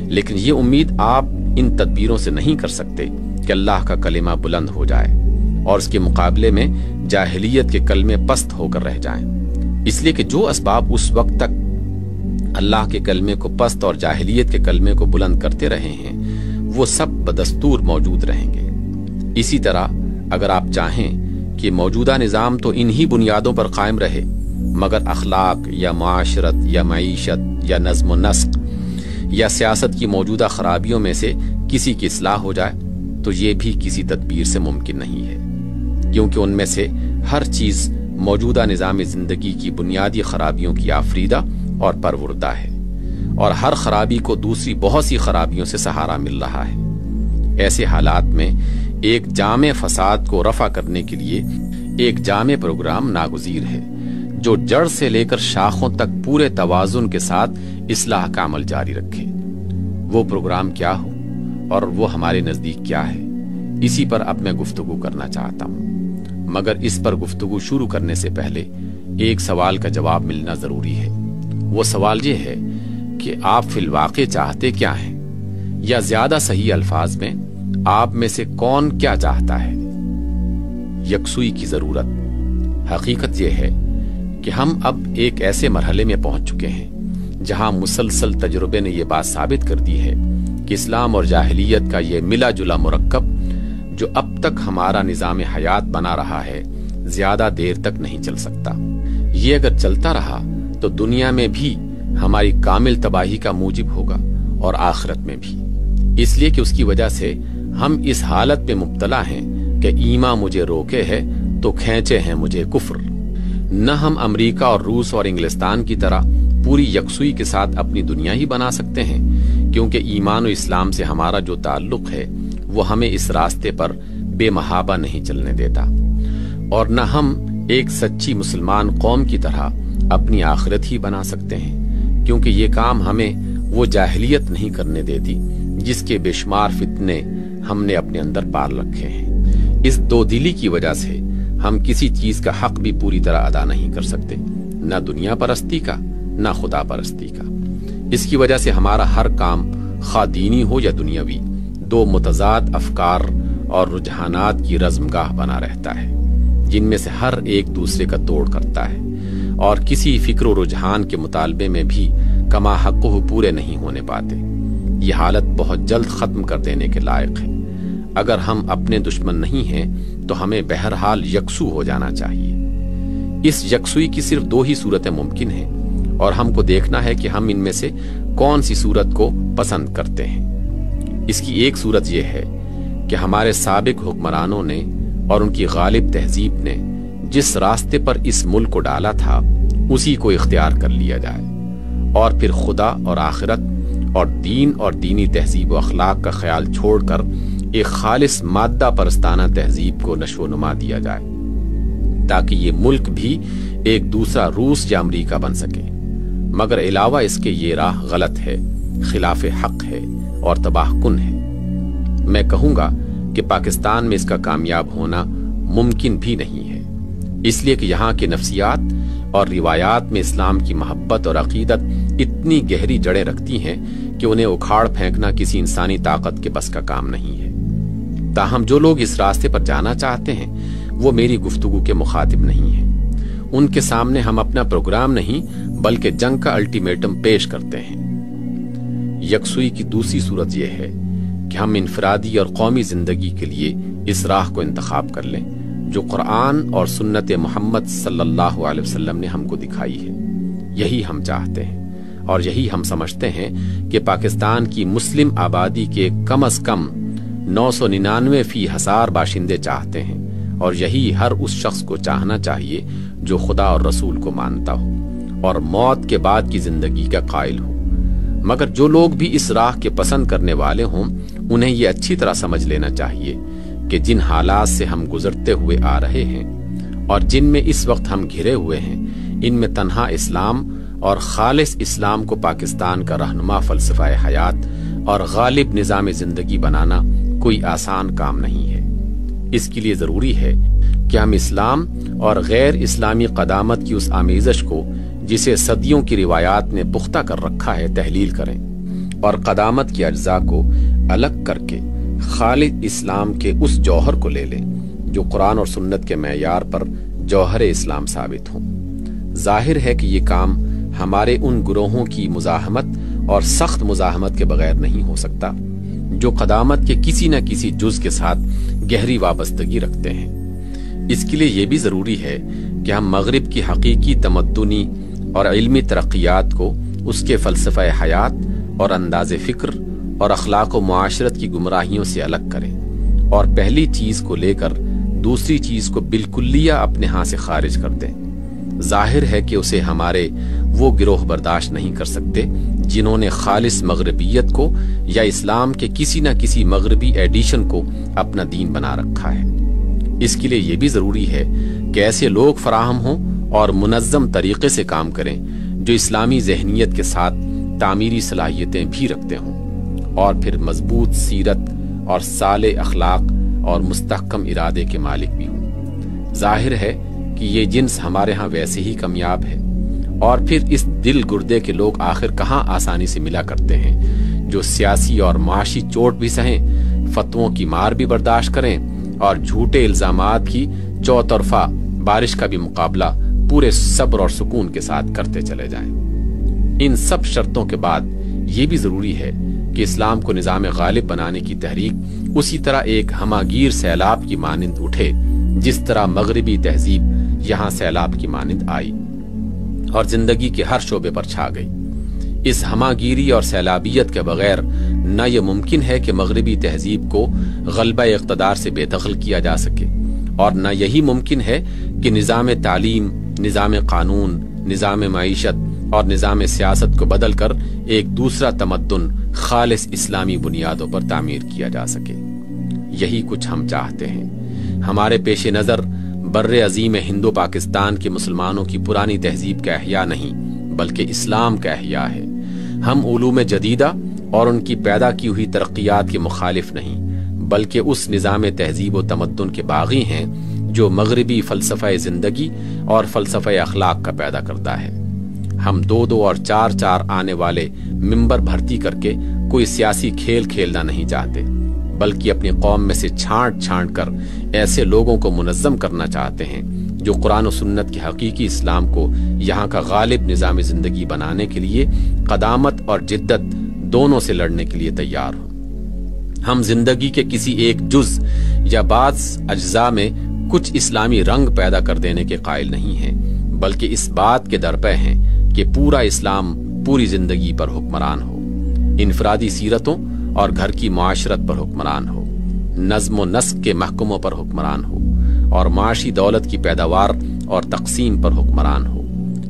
لیکن یہ امید آپ ان تدبیروں سے نہیں کر سکتے کہ اللہ کا کلمہ بلند ہو جائے اور اس کے مقابلے میں جاہلیت کے کلمے پست ہو کر رہ جائیں، اس لیے کہ جو اسباب اس وقت تک اللہ کے کلمے کو پست اور جاہلیت کے کلمے کو بلند کرتے رہے ہیں وہ سب بدستور موجود رہیں گے۔ اسی طرح اگر آپ چاہیں کہ موجودہ نظام تو انہی بنیادوں پر قائم رہے، مگر اخلاق یا معاشرت یا معیشت یا نظم و نسق یا سیاست کی موجودہ خرابیوں میں سے کسی کی اصلاح ہو جائے تو یہ بھی کسی تدبیر سے ممکن نہیں ہے، کیونکہ ان میں سے ہر چیز موجودہ نظام زندگی کی بنیادی خرابیوں کی آفریدہ اور پروردہ ہے، اور ہر خرابی کو دوسری بہت سی خرابیوں سے سہارا مل رہا ہے۔ ایسے حالات میں ایک جامع فساد کو رفع کرنے کے لیے ایک جامع پروگرام ناگزیر ہے جو جڑ سے لے کر شاخوں تک پورے توازن کے ساتھ اصلاح کا عمل جاری رکھے۔ وہ پروگرام کیا ہو اور وہ ہمارے نزدیک کیا ہے، اسی پر اب میں گفتگو کرنا چاہتا ہوں، مگر اس پر گفتگو شروع کرنے سے پہلے ایک سوال کا جواب ملنا ضروری ہے۔ وہ سوال یہ ہے کہ آپ فی الواقع چاہتے کیا ہیں، یا زیادہ صحیح الفاظ میں آپ میں سے کون کیا چاہتا ہے؟ یکسوئی کی ضرورت۔ حقیقت یہ ہے کہ ہم اب ایک ایسے مرحلے میں پہنچ چکے ہیں جہاں مسلسل تجربے نے یہ بات ثابت کر دی ہے کہ اسلام اور جاہلیت کا یہ ملا جلا مرکب جو اب تک ہمارا نظام حیات بنا رہا ہے زیادہ دیر تک نہیں چل سکتا۔ یہ اگر چلتا رہا تو دنیا میں بھی ہماری کامل تباہی کا موجب ہوگا اور آخرت میں بھی، اس لیے کہ اس کی وجہ سے ہم اس حالت میں مبتلا ہیں کہ ایمان مجھے روکے ہے تو کھینچے ہیں مجھے کفر۔ نہ ہم امریکہ اور روس اور انگلستان کی طرح پوری یکسوئی کے ساتھ اپنی دنیا ہی بنا سکتے ہیں، کیونکہ ایمان و اسلام سے ہمارا جو تعلق ہے وہ ہمیں اس راستے پر بے محابہ نہیں چلنے دیتا، اور نہ ہم ایک سچی مسلمان قوم کی طرح اپنی آخرت ہی بنا سکتے ہیں، کیونکہ یہ کام ہمیں وہ جاہلیت نہیں کرنے دیتی جس کے بے شمار فتنے ہم نے اپنے اندر پال رکھے ہیں۔ اس دو دلی کی وجہ سے ہم کسی چیز کا حق بھی پوری طرح ادا نہیں کر سکتے، نہ دنیا پرستی کا نہ خدا پرستی کا۔ اس کی وجہ سے ہمارا ہر کام خواہ دینی ہو یا دنیاوی دو متضاد افکار اور رجحانات کی رزمگاہ بنا رہتا ہے، جن میں سے ہر ایک دوسرے کا توڑ کرتا ہے، اور کسی فکر و رجحان کے مطالبے میں بھی کما حقہ پورے نہیں ہونے پاتے۔ یہ حالت بہت جلد ختم کر دینے کے لائق ہے۔ اگر ہم اپنے دشمن نہیں ہیں تو ہمیں بہرحال یکسو ہو جانا چاہیے۔ اس یکسوئی کی صرف دو ہی صورتیں ممکن ہیں، اور ہم کو دیکھنا ہے کہ ہم ان میں سے کون سی صورت کو پسند کرتے ہیں۔ اس کی ایک صورت یہ ہے کہ ہمارے سابق حکمرانوں نے اور ان کی غالب تہذیب نے جس راستے پر اس ملک کو ڈالا تھا اسی کو اختیار کر لیا جائے، اور پھر خدا اور آخرت اور دین اور دینی تہذیب و اخلاق کا خیال چھوڑ کر ایک خالص مادہ پرستانہ تہذیب کو نشو و نما دیا جائے، تاکہ یہ ملک بھی ایک دوسرا روس یا امریکہ بن سکے۔ مگر علاوہ اس کے یہ راہ غلط ہے، خلاف حق ہے اور تباہ کن ہے۔ میں کہوں گا کہ پاکستان میں اس کا کامیاب ہونا ممکن بھی نہیں ہے، اس لیے کہ یہاں کے نفسیات اور روایات میں اسلام کی محبت اور عقیدت اتنی گہری جڑیں رکھتی ہیں کہ انہیں اکھاڑ پھینکنا کسی انسانی طاقت کے بس کا کام نہیں ہے۔ تاہم جو لوگ اس راستے پر جانا چاہتے ہیں وہ میری گفتگو کے مخاطب نہیں ہیں۔ ان کے سامنے ہم اپنا پروگرام نہیں بلکہ جنگ کا الٹیمیٹم پیش کرتے ہیں۔ یکسوئی کی دوسری صورت یہ ہے کہ ہم انفرادی اور قومی زندگی کے لیے اس راہ کو انتخاب کر لیں جو قرآن اور سنت محمد صلی اللہ علیہ وسلم نے ہم کو دکھائی ہے۔ یہی ہم چاہتے ہیں، اور یہی ہم سمجھتے ہیں کہ پاکستان کی مسلم آبادی کے کم از کم 999% باشندے چاہتے ہیں، اور یہی ہر اس شخص کو چاہنا چاہیے جو خدا اور رسول کو مانتا ہو اور موت کے بعد کی زندگی کا قائل ہو۔ مگر جو لوگ بھی اس راہ کے پسند کرنے والے ہوں انہیں یہ اچھی طرح سمجھ لینا چاہیے کہ جن حالات سے ہم گزرتے ہوئے آ رہے ہیں اور جن میں اس وقت ہم گھرے ہوئے ہیں، ان میں تنہا اسلام اور خالص اسلام کو پاکستان کا رہنما فلسفہ حیات اور غالب نظام زندگی بنانا کوئی آسان کام نہیں ہے۔ اس کے لیے ضروری ہے کہ ہم اسلام اور غیر اسلامی قدامت کی اس آمیزش کو جسے صدیوں کی روایات نے پختہ کر رکھا ہے تحلیل کریں، اور قدامت کے اجزاء کو الگ کر کے خالص اسلام کے اس جوہر کو لے لیں جو قرآن اور سنت کے معیار پر جوہر اسلام ثابت ہوں۔ ظاہر ہے کہ یہ کام ہمارے ان گروہوں کی مزاحمت اور سخت مزاحمت کے بغیر نہیں ہو سکتا جو قدامت کے کسی نہ کسی جز کے ساتھ گہری وابستگی رکھتے ہیں۔ اس کے لیے یہ بھی ضروری ہے کہ ہم مغرب کی حقیقی تمدنی اور علمی ترقیات کو اس کے فلسفہ حیات اور انداز فکر اور اخلاق و معاشرت کی گمراہیوں سے الگ کریں، اور پہلی چیز کو لے کر دوسری چیز کو بالکلیہ اپنے ہاں سے خارج کر دیں۔ ظاہر ہے کہ اسے ہمارے وہ گروہ برداشت نہیں کر سکتے جنہوں نے خالص مغربیت کو یا اسلام کے کسی نہ کسی مغربی ایڈیشن کو اپنا دین بنا رکھا ہے۔ اس کے لیے یہ بھی ضروری ہے کہ ایسے لوگ فراہم ہوں اور منظم طریقے سے کام کریں جو اسلامی ذہنیت کے ساتھ تعمیری صلاحیتیں بھی رکھتے ہوں، اور پھر مضبوط سیرت اور صالح اخلاق اور مستحکم ارادے کے مالک بھی ہوں۔ ظاہر ہے کہ کہ یہ جنس ہمارے ہاں ویسے ہی کامیاب ہے، اور پھر اس دل گردے کے لوگ آخر کہاں آسانی سے ملا کرتے ہیں، جو سیاسی اور معاشی چوٹ بھی سہیں، فتووں کی مار بھی برداشت کریں اور جھوٹے الزامات کی چوطرفہ بارش کا بھی مقابلہ پورے صبر اور سکون کے ساتھ کرتے چلے جائیں۔ ان سب شرطوں کے بعد یہ بھی ضروری ہے کہ اسلام کو نظام غالب بنانے کی تحریک اسی طرح ایک ہماگیر سیلاب کی مانند اٹھے جس طرح مغربی تہذیب یہاں سیلاب کی مانند آئی اور زندگی کے ہر شعبے پر چھا گئی۔ اس ہماگیری اور سیلابیت کے بغیر نہ یہ ممکن ہے کہ مغربی تہذیب کو غلبہ اقتدار سے بے دخل کیا جا سکے، اور نہ یہی ممکن ہے کہ نظام تعلیم، نظام قانون، نظام معیشت اور نظام سیاست کو بدل کر ایک دوسرا تمدن خالص اسلامی بنیادوں پر تعمیر کیا جا سکے۔ یہی کچھ ہم چاہتے ہیں۔ ہمارے پیش نظر بر عظیم ہندو پاکستان کے مسلمانوں کی پرانی تہذیب کا احیاء نہیں بلکہ اسلام کا احیاء ہے۔ ہم علوم جدیدہ اور ان کی پیدا کی ہوئی ترقیات کے مخالف نہیں بلکہ اس نظام تہذیب و تمدن کے باغی ہیں جو مغربی فلسفہ زندگی اور فلسفہ اخلاق کا پیدا کرتا ہے۔ ہم 2-2 اور 4-4 آنے والے ممبر بھرتی کر کے کوئی سیاسی کھیل کھیلنا نہیں چاہتے بلکہ اپنی قوم میں سے چھانٹ کر ایسے لوگوں کو منظم کرنا چاہتے ہیں جو قرآن و سنت کے حقیقی اسلام کو یہاں کا غالب نظام زندگی بنانے کے لیے قدامت اور جدت دونوں سے لڑنے کے لیے تیار ہوں۔ ہم زندگی کے کسی ایک جز یا بعض اجزاء میں کچھ اسلامی رنگ پیدا کر دینے کے قائل نہیں ہیں بلکہ اس بات کے درپے ہیں کہ پورا اسلام پوری زندگی پر حکمران ہو، انفرادی سیرتوں اور گھر کی معاشرت پر حکمران ہو، نظم و نسق کے محکموں پر حکمران ہو اور معاشی دولت کی پیداوار اور تقسیم پر حکمران ہو۔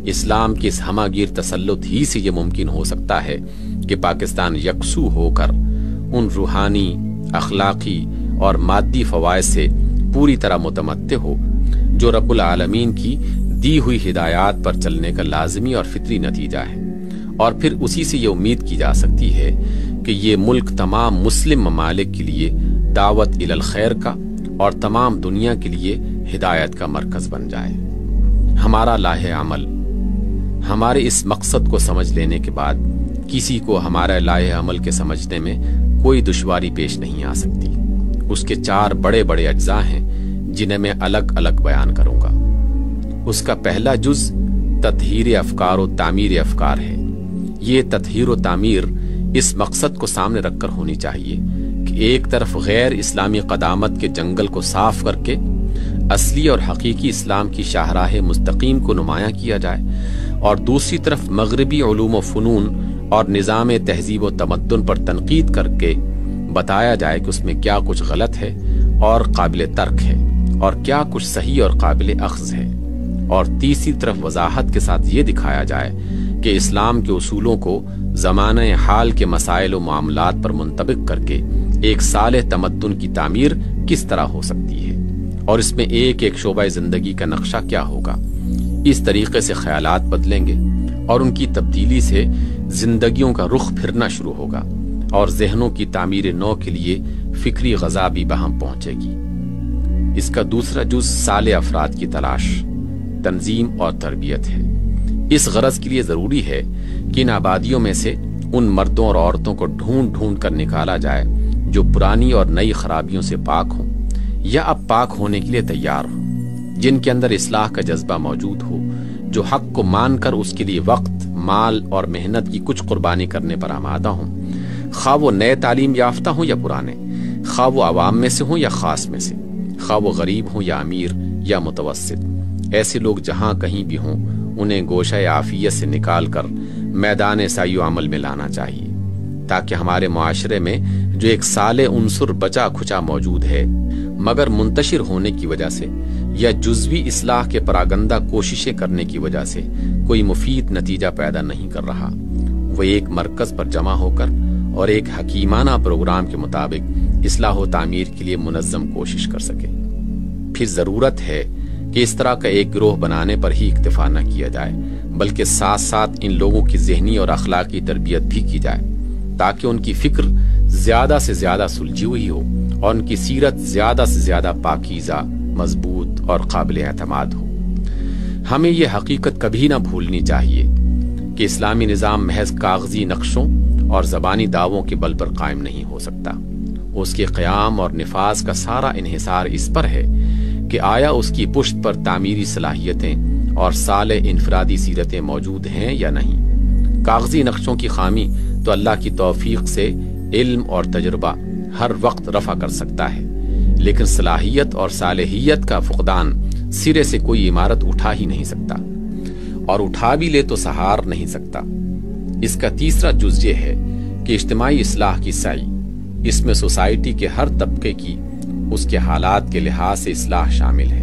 اسلام کے اس ہماگیر تسلط ہی سے یہ ممکن ہو سکتا ہے کہ پاکستان یکسو ہو کر ان روحانی، اخلاقی اور مادی فوائد سے پوری طرح متمتع ہو جو رب العالمین کی دی ہوئی ہدایات پر چلنے کا لازمی اور فطری نتیجہ ہے، اور پھر اسی سے یہ امید کی جا سکتی ہے کہ یہ ملک تمام مسلم ممالک کے لیے دعوت الی الخیر کا اور تمام دنیا کے لیے ہدایت کا مرکز بن جائے۔ ہمارا لاہ عمل، ہمارے اس مقصد کو سمجھ لینے کے بعد کسی کو ہمارا لاہ عمل کے سمجھنے میں کوئی دشواری پیش نہیں آ سکتی۔ اس کے 4 بڑے بڑے اجزاء ہیں جنہیں میں الگ الگ بیان کروں گا۔ اس کا پہلا جز تطہیر افکار و تعمیر افکار ہے۔ یہ تطہیر و تعمیر اس مقصد کو سامنے رکھ کر ہونی چاہیے کہ ایک طرف غیر اسلامی قدامت کے جنگل کو صاف کر کے اصلی اور حقیقی اسلام کی شاہراہ مستقیم کو نمایاں کیا جائے، اور دوسری طرف مغربی علوم و فنون اور نظام تہذیب و تمدن پر تنقید کر کے بتایا جائے کہ اس میں کیا کچھ غلط ہے اور قابل ترک ہے اور کیا کچھ صحیح اور قابل اخذ ہے، اور تیسری طرف وضاحت کے ساتھ یہ دکھایا جائے کہ اسلام کے اصولوں کو زمانہ حال کے مسائل و معاملات پر منطبق کر کے ایک صالح تمدن کی تعمیر کس طرح ہو سکتی ہے، اور اس میں ایک ایک شعبہ زندگی کا نقشہ کیا ہوگا۔ اس طریقے سے خیالات بدلیں گے اور ان کی تبدیلی سے زندگیوں کا رخ پھرنا شروع ہوگا اور ذہنوں کی تعمیر نو کے لیے فکری غذا بھی بہم پہنچے گی۔ اس کا دوسرا جز صالح افراد کی تلاش، تنظیم اور تربیت ہے۔ اس غرض کے لیے ضروری ہے کہ ان آبادیوں میں سے ان مردوں اور عورتوں کو ڈھونڈ کر نکالا جائے جو پرانی اور نئی خرابیوں سے پاک ہوں یا اب پاک ہونے کے لیے تیار ہوں، جن کے اندر اصلاح کا جذبہ موجود ہو، جو حق کو مان کر اس کے لیے وقت، مال اور محنت کی کچھ قربانی کرنے پر آمادہ ہوں، خواہ وہ نئے تعلیم یافتہ ہوں یا پرانے، خواہ وہ عوام میں سے ہوں یا خاص میں سے، خواہ وہ غریب ہوں یا امیر یا متوسط۔ ایسے لوگ جہاں کہیں بھی ہوں انہیں گوشہ عافیت سے نکال کر میدان سعی و عمل میں لانا چاہیے، تاکہ ہمارے معاشرے میں جو ایک صالح عنصر بچا کھچا موجود ہے مگر منتشر ہونے کی وجہ سے یا جزوی اصلاح کے پراگندہ کوششیں کرنے کی وجہ سے کوئی مفید نتیجہ پیدا نہیں کر رہا، وہ ایک مرکز پر جمع ہو کر اور ایک حکیمانہ پروگرام کے مطابق اصلاح و تعمیر کے لیے منظم کوشش کر سکے۔ پھر ضرورت ہے کہ اس طرح کا ایک گروہ بنانے پر ہی اکتفا نہ کیا جائے بلکہ ساتھ ساتھ ان لوگوں کی ذہنی اور اخلاقی تربیت بھی کی جائے تاکہ ان کی فکر زیادہ سے زیادہ سلجھی ہوئی ہو اور ان کی سیرت زیادہ سے زیادہ پاکیزہ، مضبوط اور قابل اعتماد ہو۔ ہمیں یہ حقیقت کبھی نہ بھولنی چاہیے کہ اسلامی نظام محض کاغذی نقشوں اور زبانی دعووں کے بل پر قائم نہیں ہو سکتا۔ اس کے قیام اور نفاذ کا سارا انحصار اس پر ہے کہ آیا اس کی پشت پر تعمیری صلاحیتیں اور صالح انفرادی سیرتیں موجود ہیں یا نہیں۔ کاغذی نقشوں کی خامی تو اللہ کی توفیق سے علم اور تجربہ ہر وقت رفع کر سکتا ہے، لیکن صلاحیت اور صالحیت کا فقدان سرے سے کوئی عمارت اٹھا ہی نہیں سکتا، اور اٹھا بھی لے تو سہار نہیں سکتا۔ اس کا تیسرا جز یہ ہے کہ اجتماعی اصلاح کی سعی، اس میں سوسائٹی کے ہر طبقے کی اس کے حالات کے لحاظ سے اصلاح شامل ہے،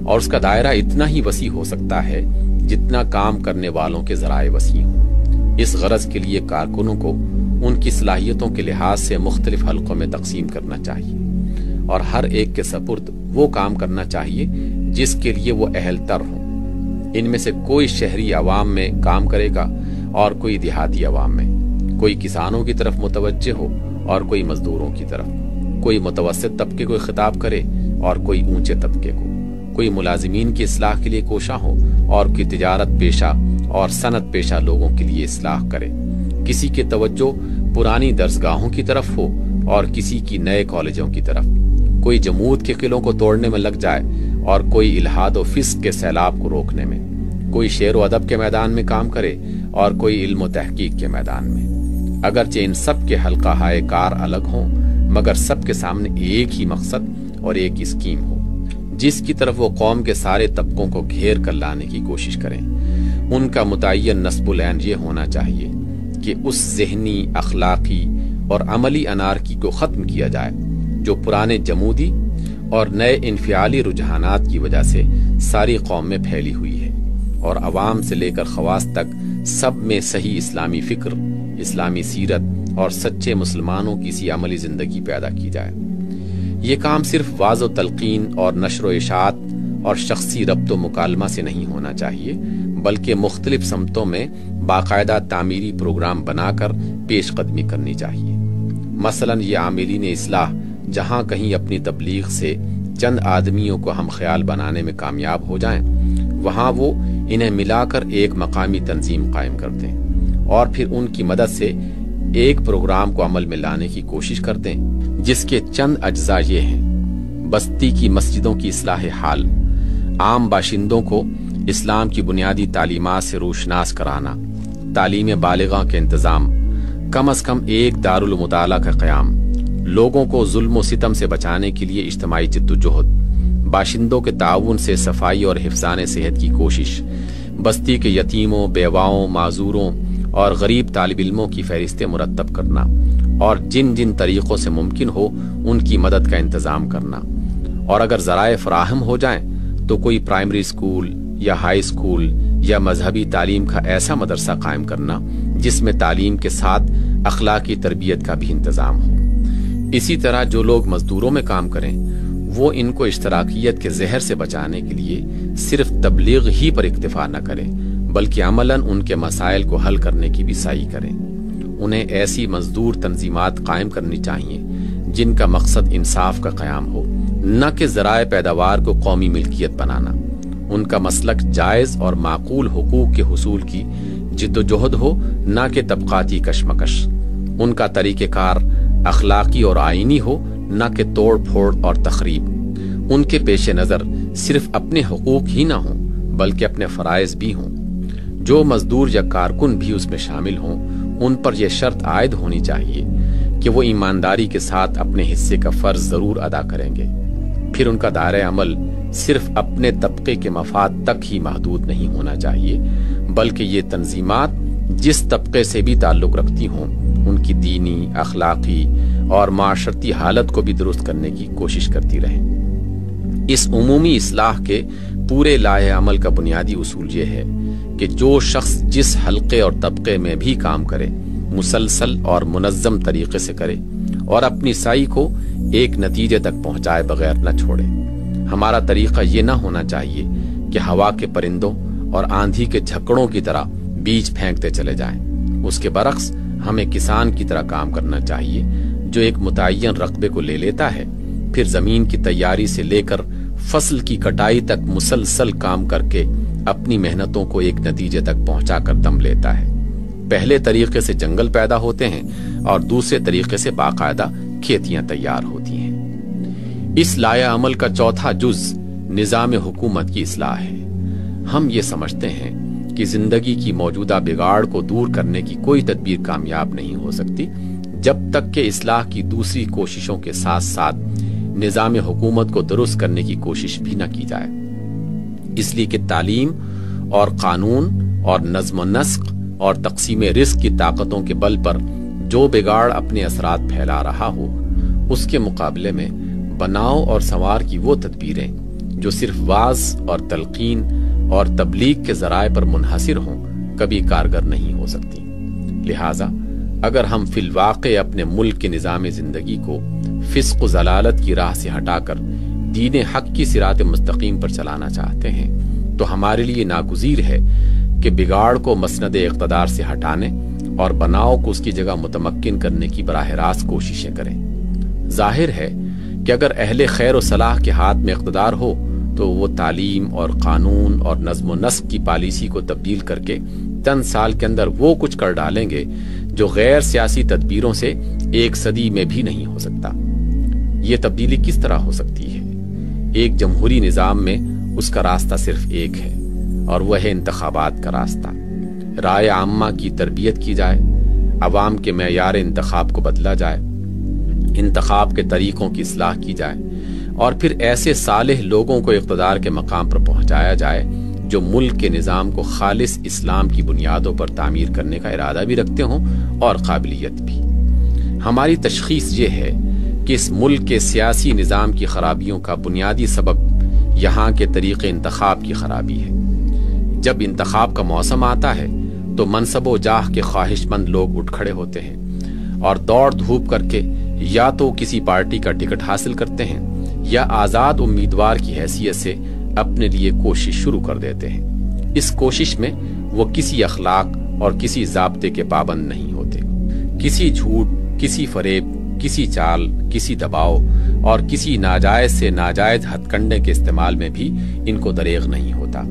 اور اس کا دائرہ اتنا ہی وسیع ہو سکتا ہے جتنا کام کرنے والوں کے ذرائع وسیع ہوں۔ اس غرض کے لیے کارکنوں کو ان کی صلاحیتوں کے لحاظ سے مختلف حلقوں میں تقسیم کرنا چاہیے، اور ہر ایک کے سپرد وہ کام کرنا چاہیے جس کے لیے وہ اہل تر ہوں۔ ان میں سے کوئی شہری عوام میں کام کرے گا اور کوئی دیہاتی عوام میں، کوئی کسانوں کی طرف متوجہ ہو اور کوئی مزدوروں کی طرف، کوئی متوسط طبقے کو خطاب کرے اور کوئی اونچے طبقے کو، کوئی ملازمین کی اصلاح کے لیے کوشاں ہو اور کوئی تجارت پیشہ اور صنعت پیشہ لوگوں کے لیے اصلاح کرے، کسی کی توجہ پرانی درسگاہوں کی طرف ہو اور کسی کی نئے کالجوں کی طرف، کوئی جمود کے قلعوں کو توڑنے میں لگ جائے اور کوئی الحاد و فسق کے سیلاب کو روکنے میں، کوئی شعر و ادب کے میدان میں کام کرے اور کوئی علم و تحقیق کے میدان میں۔ اگرچہ ان سب کے حلقہ ہائے کار الگ ہوں، مگر سب کے سامنے ایک ہی مقصد اور ایک اسکیم ہو، جس کی طرف وہ قوم کے سارے طبقوں کو گھیر کر لانے کی کوشش کریں۔ ان کا متعین نصب العین یہ ہونا چاہیے کہ اس ذہنی، اخلاقی اور عملی انارکی کو ختم کیا جائے جو پرانے جمودی اور نئے انفعالی رجحانات کی وجہ سے ساری قوم میں پھیلی ہوئی ہے، اور عوام سے لے کر خواص تک سب میں صحیح اسلامی فکر، اسلامی سیرت اور سچے مسلمانوں کی سی عملی زندگی پیدا کی جائے۔ یہ کام صرف واعظ و تلقین اور نشر و اشاعت اور شخصی ربط و مکالمہ سے نہیں ہونا چاہیے، بلکہ مختلف سمتوں میں باقاعدہ تعمیری پروگرام بنا کر پیش قدمی کرنی چاہیے۔ مثلاً یہ عاملین اصلاح جہاں کہیں اپنی تبلیغ سے چند آدمیوں کو ہم خیال بنانے میں کامیاب ہو جائیں، وہاں وہ انہیں ملا کر ایک مقامی تنظیم قائم کر دیں، اور پھر ان کی مدد سے ایک پروگرام کو عمل میں لانے کی کوشش کرتے ہیں، جس کے چند اجزاء یہ ہیں: بستی کی مسجدوں کی اصلاح حال، عام باشندوں کو اسلام کی بنیادی تعلیمات سے روشناس کرانا، تعلیم بالغاں کے انتظام، کم از کم ایک دارالمطالعہ کا قیام، لوگوں کو ظلم و ستم سے بچانے کے لیے اجتماعی جدوجہد، باشندوں کے تعاون سے صفائی اور حفظان صحت کی کوشش، بستی کے یتیموں، بیواؤں، معذوروں اور غریب طالب علموں کی فہرستیں مرتب کرنا، اور جن جن طریقوں سے ممکن ہو ان کی مدد کا انتظام کرنا، اور اگر ذرائع فراہم ہو جائیں تو کوئی پرائمری اسکول یا ہائی اسکول یا مذہبی تعلیم کا ایسا مدرسہ قائم کرنا جس میں تعلیم کے ساتھ اخلاقی تربیت کا بھی انتظام ہو۔ اسی طرح جو لوگ مزدوروں میں کام کریں وہ ان کو اشتراکیت کے زہر سے بچانے کے لیے صرف تبلیغ ہی پر اکتفا نہ کریں، بلکہ عملاً ان کے مسائل کو حل کرنے کی بھی سعی کریں۔ انہیں ایسی مزدور تنظیمات قائم کرنی چاہیے جن کا مقصد انصاف کا قیام ہو، نہ کہ ذرائع پیداوار کو قومی ملکیت بنانا۔ ان کا مسلک جائز اور معقول حقوق کے حصول کی جد و جہد ہو، نہ کہ طبقاتی کشمکش۔ ان کا طریقہ کار اخلاقی اور آئینی ہو، نہ کہ توڑ پھوڑ اور تخریب۔ ان کے پیش نظر صرف اپنے حقوق ہی نہ ہوں بلکہ اپنے فرائض بھی ہوں۔ جو مزدور یا کارکن بھی اس میں شامل ہوں ان پر یہ شرط عائد ہونی چاہیے کہ وہ ایمانداری کے ساتھ اپنے حصے کا فرض ضرور ادا کریں گے۔ پھر ان کا دائرہ عمل صرف اپنے طبقے کے مفاد تک ہی محدود نہیں ہونا چاہیے، بلکہ یہ تنظیمات جس طبقے سے بھی تعلق رکھتی ہوں ان کی دینی، اخلاقی اور معاشرتی حالت کو بھی درست کرنے کی کوشش کرتی رہیں۔ اس عمومی اصلاح کے پورے لائحہ عمل کا بنیادی اصول یہ ہے کہ جو شخص جس حلقے اور طبقے میں بھی کام کرے مسلسل اور منظم طریقے سے کرے اور اپنی سعی کو ایک نتیجے تک پہنچائے بغیر نہ چھوڑے۔ ہمارا طریقہ یہ نہ ہونا چاہیے کہ ہوا کے پرندوں اور آندھی کے جھکڑوں کی طرح بیج پھینکتے چلے جائیں۔ اس کے برعکس ہمیں کسان کی طرح کام کرنا چاہیے جو ایک متعین رقبے کو لے لیتا ہے، پھر زمین کی تیاری سے لے کر فصل کی کٹائی تک مسلسل کام کر کے اپنی محنتوں کو ایک نتیجے تک پہنچا کر دم لیتا ہے۔ پہلے طریقے سے جنگل پیدا ہوتے ہیں اور دوسرے طریقے سے باقاعدہ کھیتیاں تیار ہوتی ہیں۔ اس لائحہ عمل کا چوتھا جز نظام حکومت کی اصلاح ہے۔ ہم یہ سمجھتے ہیں کہ زندگی کی موجودہ بگاڑ کو دور کرنے کی کوئی تدبیر کامیاب نہیں ہو سکتی جب تک کہ اصلاح کی دوسری کوششوں کے ساتھ ساتھ نظام حکومت کو درست کرنے کی کوشش بھی نہ کی جائے۔ اس لیے کہ تعلیم اور قانون اور نظم و نسق اور تقسیم رزق کی طاقتوں کے بل پر جو بگاڑ اپنے اثرات پھیلا رہا ہو، اس کے مقابلے میں بناؤ اور سنوار کی وہ تدبیریں جو صرف واعظ اور تلقین اور تبلیغ کے ذرائع پر منحصر ہوں، کبھی کارگر نہیں ہو سکتی۔ لہٰذا اگر ہم فی الواقع اپنے ملک کے نظام زندگی کو فسق و ضلالت کی راہ سے ہٹا کر دین حق کی صراط مستقیم پر چلانا چاہتے ہیں تو ہمارے لیے ناگزیر ہے کہ بگاڑ کو مسند اقتدار سے ہٹانے اور بناؤ کو اس کی جگہ متمکن کرنے کی براہ راست کوششیں کریں۔ ظاہر ہے کہ اگر اہل خیر و صلاح کے ہاتھ میں اقتدار ہو تو وہ تعلیم اور قانون اور نظم و نسق کی پالیسی کو تبدیل کر کے چند سال کے اندر وہ کچھ کر ڈالیں گے جو غیر سیاسی تدبیروں سے ایک صدی میں بھی نہیں ہو سکتا۔ یہ تبدیلی کس طرح ہو سکتی ہے؟ ایک جمہوری نظام میں اس کا راستہ صرف ایک ہے اور وہ ہے انتخابات کا راستہ۔ رائے عامہ کی تربیت کی جائے، عوام کے معیار انتخاب کو بدلا جائے، انتخاب کے طریقوں کی اصلاح کی جائے اور پھر ایسے صالح لوگوں کو اقتدار کے مقام پر پہنچایا جائے جو ملک کے نظام کو خالص اسلام کی بنیادوں پر تعمیر کرنے کا ارادہ بھی رکھتے ہوں اور قابلیت بھی۔ ہماری تشخیص یہ ہے کہ اس ملک کے سیاسی نظام کی خرابیوں کا بنیادی سبب یہاں کے طریق انتخاب کی خرابی ہے۔ جب انتخاب کا موسم آتا ہے تو منصب و جاہ کے خواہش مند لوگ اٹھ کھڑے ہوتے ہیں اور دوڑ دھوپ کر کے یا تو کسی پارٹی کا ٹکٹ حاصل کرتے ہیں یا آزاد امیدوار کی حیثیت سے اپنے لیے کوشش شروع کر دیتے ہیں۔ اس کوشش میں وہ کسی اخلاق اور کسی ضابطے کے پابند نہیں ہوتے۔ کسی جھوٹ، کسی فریب، کسی چال، کسی دباؤ اور کسی ناجائز سے ناجائز ہتھ کنڈے کے استعمال میں بھی ان کو دریغ نہیں ہوتا۔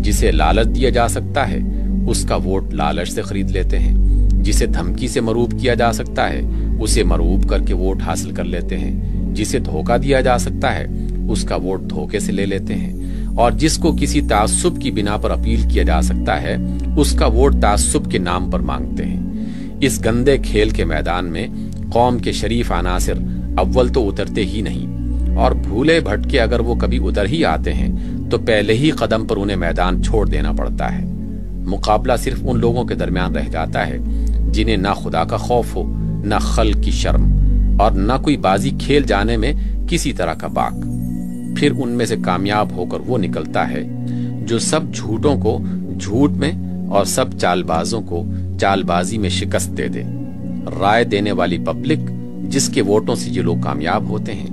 جسے لالچ دیا جا سکتا ہے اس کا ووٹ لالچ سے خرید لیتے ہیں، جسے دھمکی سے مروب کیا جا سکتا ہے اسے مروب کر کے ووٹ حاصل کر لیتے ہیں، جسے دھوکہ دیا جا سکتا ہے اس کا ووٹ دھوکے سے لے لیتے ہیں، اور جس کو کسی تعصب کی بنا پر اپیل کیا جا سکتا ہے اس کا ووٹ تعصب کے نام پر مانگتے ہیں۔ اس گندے کھیل کے میدان میں قوم کے شریف عناصر اول تو اترتے ہی نہیں، اور بھولے بھٹکے اگر وہ کبھی اتر ہی آتے ہیں تو پہلے ہی قدم پر انہیں میدان چھوڑ دینا پڑتا ہے۔ مقابلہ صرف ان لوگوں کے درمیان رہ جاتا ہے جنہیں نہ خدا کا خوف ہو، نہ خلق کی شرم اور نہ کوئی بازی کھیل جانے میں کسی طرح کا باک۔ پھر ان میں سے کامیاب ہو کر وہ نکلتا ہے جو سب جھوٹوں کو جھوٹ میں اور سب چال بازوں کو چال بازی میں شکست دے دے۔ رائے دینے والی پبلک جس کے ووٹوں سے یہ لوگ کامیاب ہوتے ہیں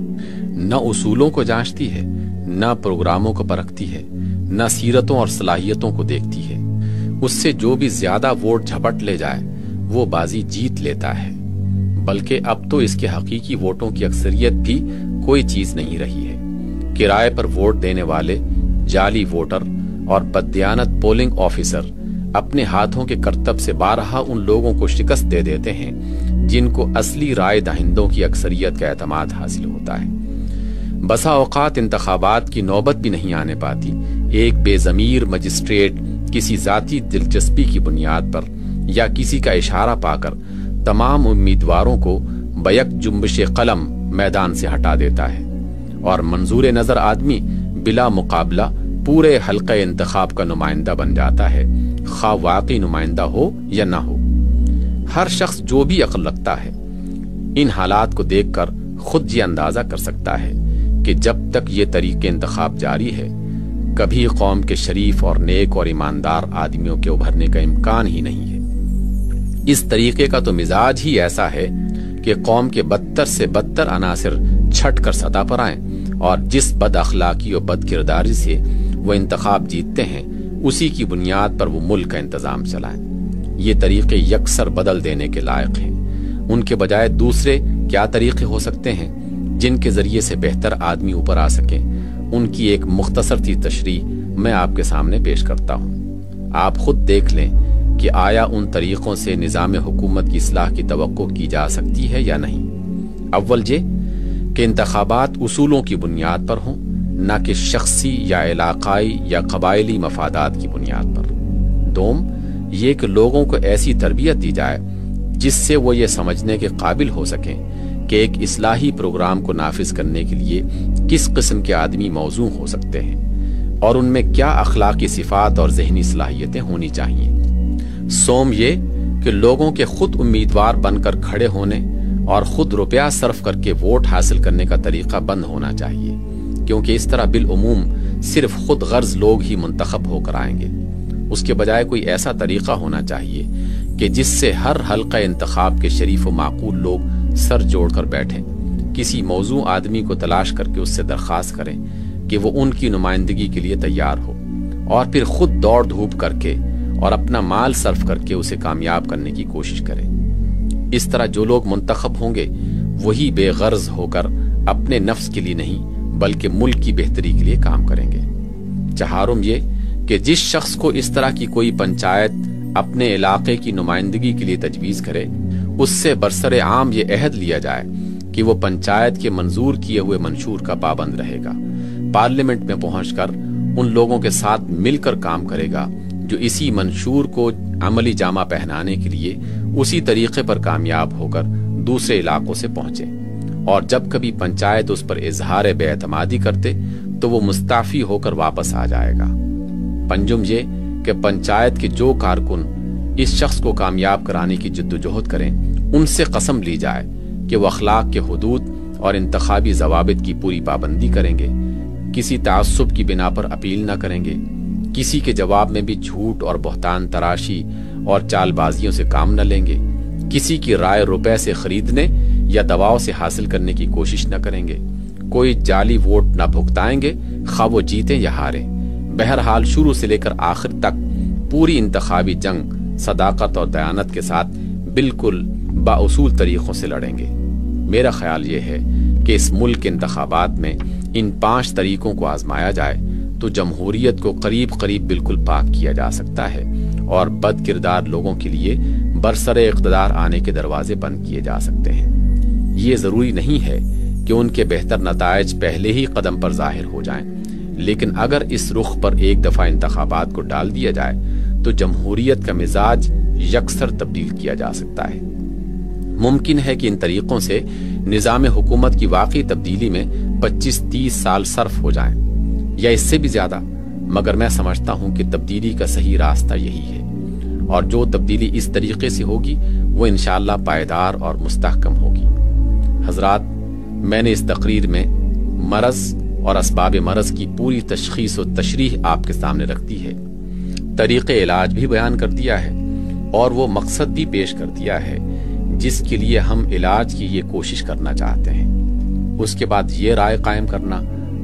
نہ اصولوں کو جانچتی ہے، نہ پروگراموں کو پرکھتی ہے، نہ سیرتوں اور صلاحیتوں کو دیکھتی ہے۔ اس سے جو بھی زیادہ ووٹ جھپٹ لے جائے وہ بازی جیت لیتا ہے، بلکہ اب تو اس کے حقیقی ووٹوں کی اکثریت بھی کوئی چیز نہیں رہی ہے۔ کرائے پر ووٹ دینے والے جعلی ووٹر اور بددیانت پولنگ آفیسر اپنے ہاتھوں کے کرتب سے بارہا ان لوگوں کو شکست دے دیتے ہیں جن کو اصلی رائے دہندوں کی اکثریت کا اعتماد حاصل ہوتا ہے۔ بسا اوقات انتخابات کی نوبت بھی نہیں آنے پاتی، ایک بے ضمیر مجسٹریٹ کسی ذاتی دلچسپی کی بنیاد پر یا کسی کا اشارہ پا کر تمام امیدواروں کو بیک جنبش قلم میدان سے ہٹا دیتا ہے، اور منظور نظر آدمی بلا مقابلہ پورے حلقہ انتخاب کا نمائندہ بن جاتا ہے، خواہ واقعی نمائندہ ہو یا نہ ہو۔ ہر شخص جو بھی عقل رکھتا ہے ان حالات کو دیکھ کر خود یہ اندازہ کر سکتا ہے کہ جب تک یہ طریق انتخاب جاری ہے کبھی قوم کے شریف اور نیک اور ایماندار آدمیوں کے ابھرنے کا امکان ہی نہیں ہے۔ اس طریقے کا تو مزاج ہی ایسا ہے کہ قوم کے بدتر سے بدتر عناصر چھٹ کر سطح پر آئیں اور جس بد اخلاقی اور بد کرداری سے وہ انتخاب جیتتے ہیں اسی کی بنیاد پر وہ ملک کا انتظام چلائیں۔ یہ طریقے یکسر بدل دینے کے لائق ہیں۔ ان کے بجائے دوسرے کیا طریقے ہو سکتے ہیں جن کے ذریعے سے بہتر آدمی اوپر آ سکیں؟ ان کی ایک مختصر سی تشریح میں آپ کے سامنے پیش کرتا ہوں۔ آپ خود دیکھ لیں کہ آیا ان طریقوں سے نظام حکومت کی اصلاح کی توقع کی جا سکتی ہے یا نہیں۔ اول یہ کہ انتخابات اصولوں کی بنیاد پر ہوں، نہ کہ شخصی یا علاقائی یا قبائلی مفادات کی بنیاد پر۔ دوم یہ کہ لوگوں کو ایسی تربیت دی جائے جس سے وہ یہ سمجھنے کے قابل ہو سکیں کہ ایک اصلاحی پروگرام کو نافذ کرنے کے لیے کس قسم کے آدمی موزوں ہو سکتے ہیں اور ان میں کیا اخلاقی صفات اور ذہنی صلاحیتیں ہونی چاہیے۔ سوم یہ کہ لوگوں کے خود امیدوار بن کر کھڑے ہونے اور خود روپیہ صرف کر کے ووٹ حاصل کرنے کا طریقہ بند ہونا چاہیے، کیونکہ اس طرح بالعموم صرف خود غرض لوگ ہی منتخب ہو کر آئیں گے۔ اس کے بجائے کوئی ایسا طریقہ ہونا چاہیے کہ جس سے ہر حلقہ انتخاب کے شریف و معقول لوگ سر جوڑ کر بیٹھیں، کسی موزوں آدمی کو تلاش کر کے اس سے درخواست کریں کہ وہ ان کی نمائندگی کے لیے تیار ہو، اور پھر خود دوڑ دھوپ کر کے اور اپنا مال صرف کر کے اسے کامیاب کرنے کی کوشش کریں۔ اس طرح جو لوگ منتخب ہوں گے وہی بے غرض ہو کر اپنے نفس کے لیے نہیں بلکہ ملک کی بہتری کے لیے کام کریں گے۔ چہارم یہ کہ جس شخص کو اس طرح کی کوئی پنچایت اپنے علاقے کی نمائندگی کے لیے تجویز کرے، اس سے برسر عام یہ عہد لیا جائے کہ وہ پنچایت کے منظور کیے ہوئے منشور کا پابند رہے گا، پارلیمنٹ میں پہنچ کر ان لوگوں کے ساتھ مل کر کام کرے گا جو اسی منشور کو عملی جامہ پہنانے کے لیے اسی طریقے پر کامیاب ہو کر دوسرے علاقوں سے پہنچے، اور جب کبھی پنچایت اس پر اظہار بے اعتمادی کرتے تو وہ مستعفی ہو کر واپس آ جائے گا۔ پنجم یہ کہ پنچایت کے جو کارکن اس شخص کو کامیاب کرانے کی جدوجہد کریں، ان سے قسم لی جائے کہ وہ اخلاق کے حدود اور انتخابی ضوابط کی پوری پابندی کریں گے، کسی تعصب کی بنا پر اپیل نہ کریں گے، کسی کے جواب میں بھی جھوٹ اور بہتان تراشی اور چال بازیوں سے کام نہ لیں گے، کسی کی رائے روپے سے خریدنے یا دباؤ سے حاصل کرنے کی کوشش نہ کریں گے، کوئی جعلی ووٹ نہ بھگتائیں گے، خواہ وہ جیتیں یا ہاریں۔ بہرحال شروع سے لے کر آخر تک پوری انتخابی جنگ صداقت اور دیانت کے ساتھ بالکل بااصول طریقوں سے لڑیں گے۔ میرا خیال یہ ہے کہ اس ملک کے انتخابات میں ان 5 طریقوں کو آزمایا جائے تو جمہوریت کو قریب قریب بالکل پاک کیا جا سکتا ہے اور بد کردار لوگوں کے لیے برسر اقتدار آنے کے دروازے بند کیے جا سکتے ہیں۔ یہ ضروری نہیں ہے کہ ان کے بہتر نتائج پہلے ہی قدم پر ظاہر ہو جائیں، لیکن اگر اس رخ پر ایک دفعہ انتخابات کو ڈال دیا جائے تو جمہوریت کا مزاج یکسر تبدیل کیا جا سکتا ہے۔ ممکن ہے کہ ان طریقوں سے نظام حکومت کی واقعی تبدیلی میں 25-30 سال صرف ہو جائیں یا اس سے بھی زیادہ، مگر میں سمجھتا ہوں کہ تبدیلی کا صحیح راستہ یہی ہے، اور جو تبدیلی اس طریقے سے ہوگی وہ انشاءاللہ پائیدار اور مستحکم ہوگی۔ حضرات، میں نے اس تقریر میں مرض اور اسباب مرض کی پوری تشخیص و تشریح آپ کے سامنے رکھ دی ہے، طریقہ علاج بھی بیان کر دیا ہے اور وہ مقصد بھی پیش کر دیا ہے جس کے لیے ہم علاج کی یہ کوشش کرنا چاہتے ہیں۔ اس کے بعد یہ رائے قائم کرنا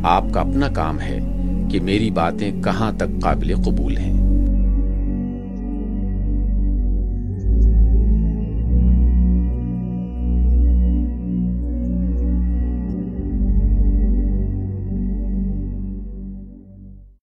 آپ کا اپنا کام ہے کہ میری باتیں کہاں تک قابل قبول ہیں۔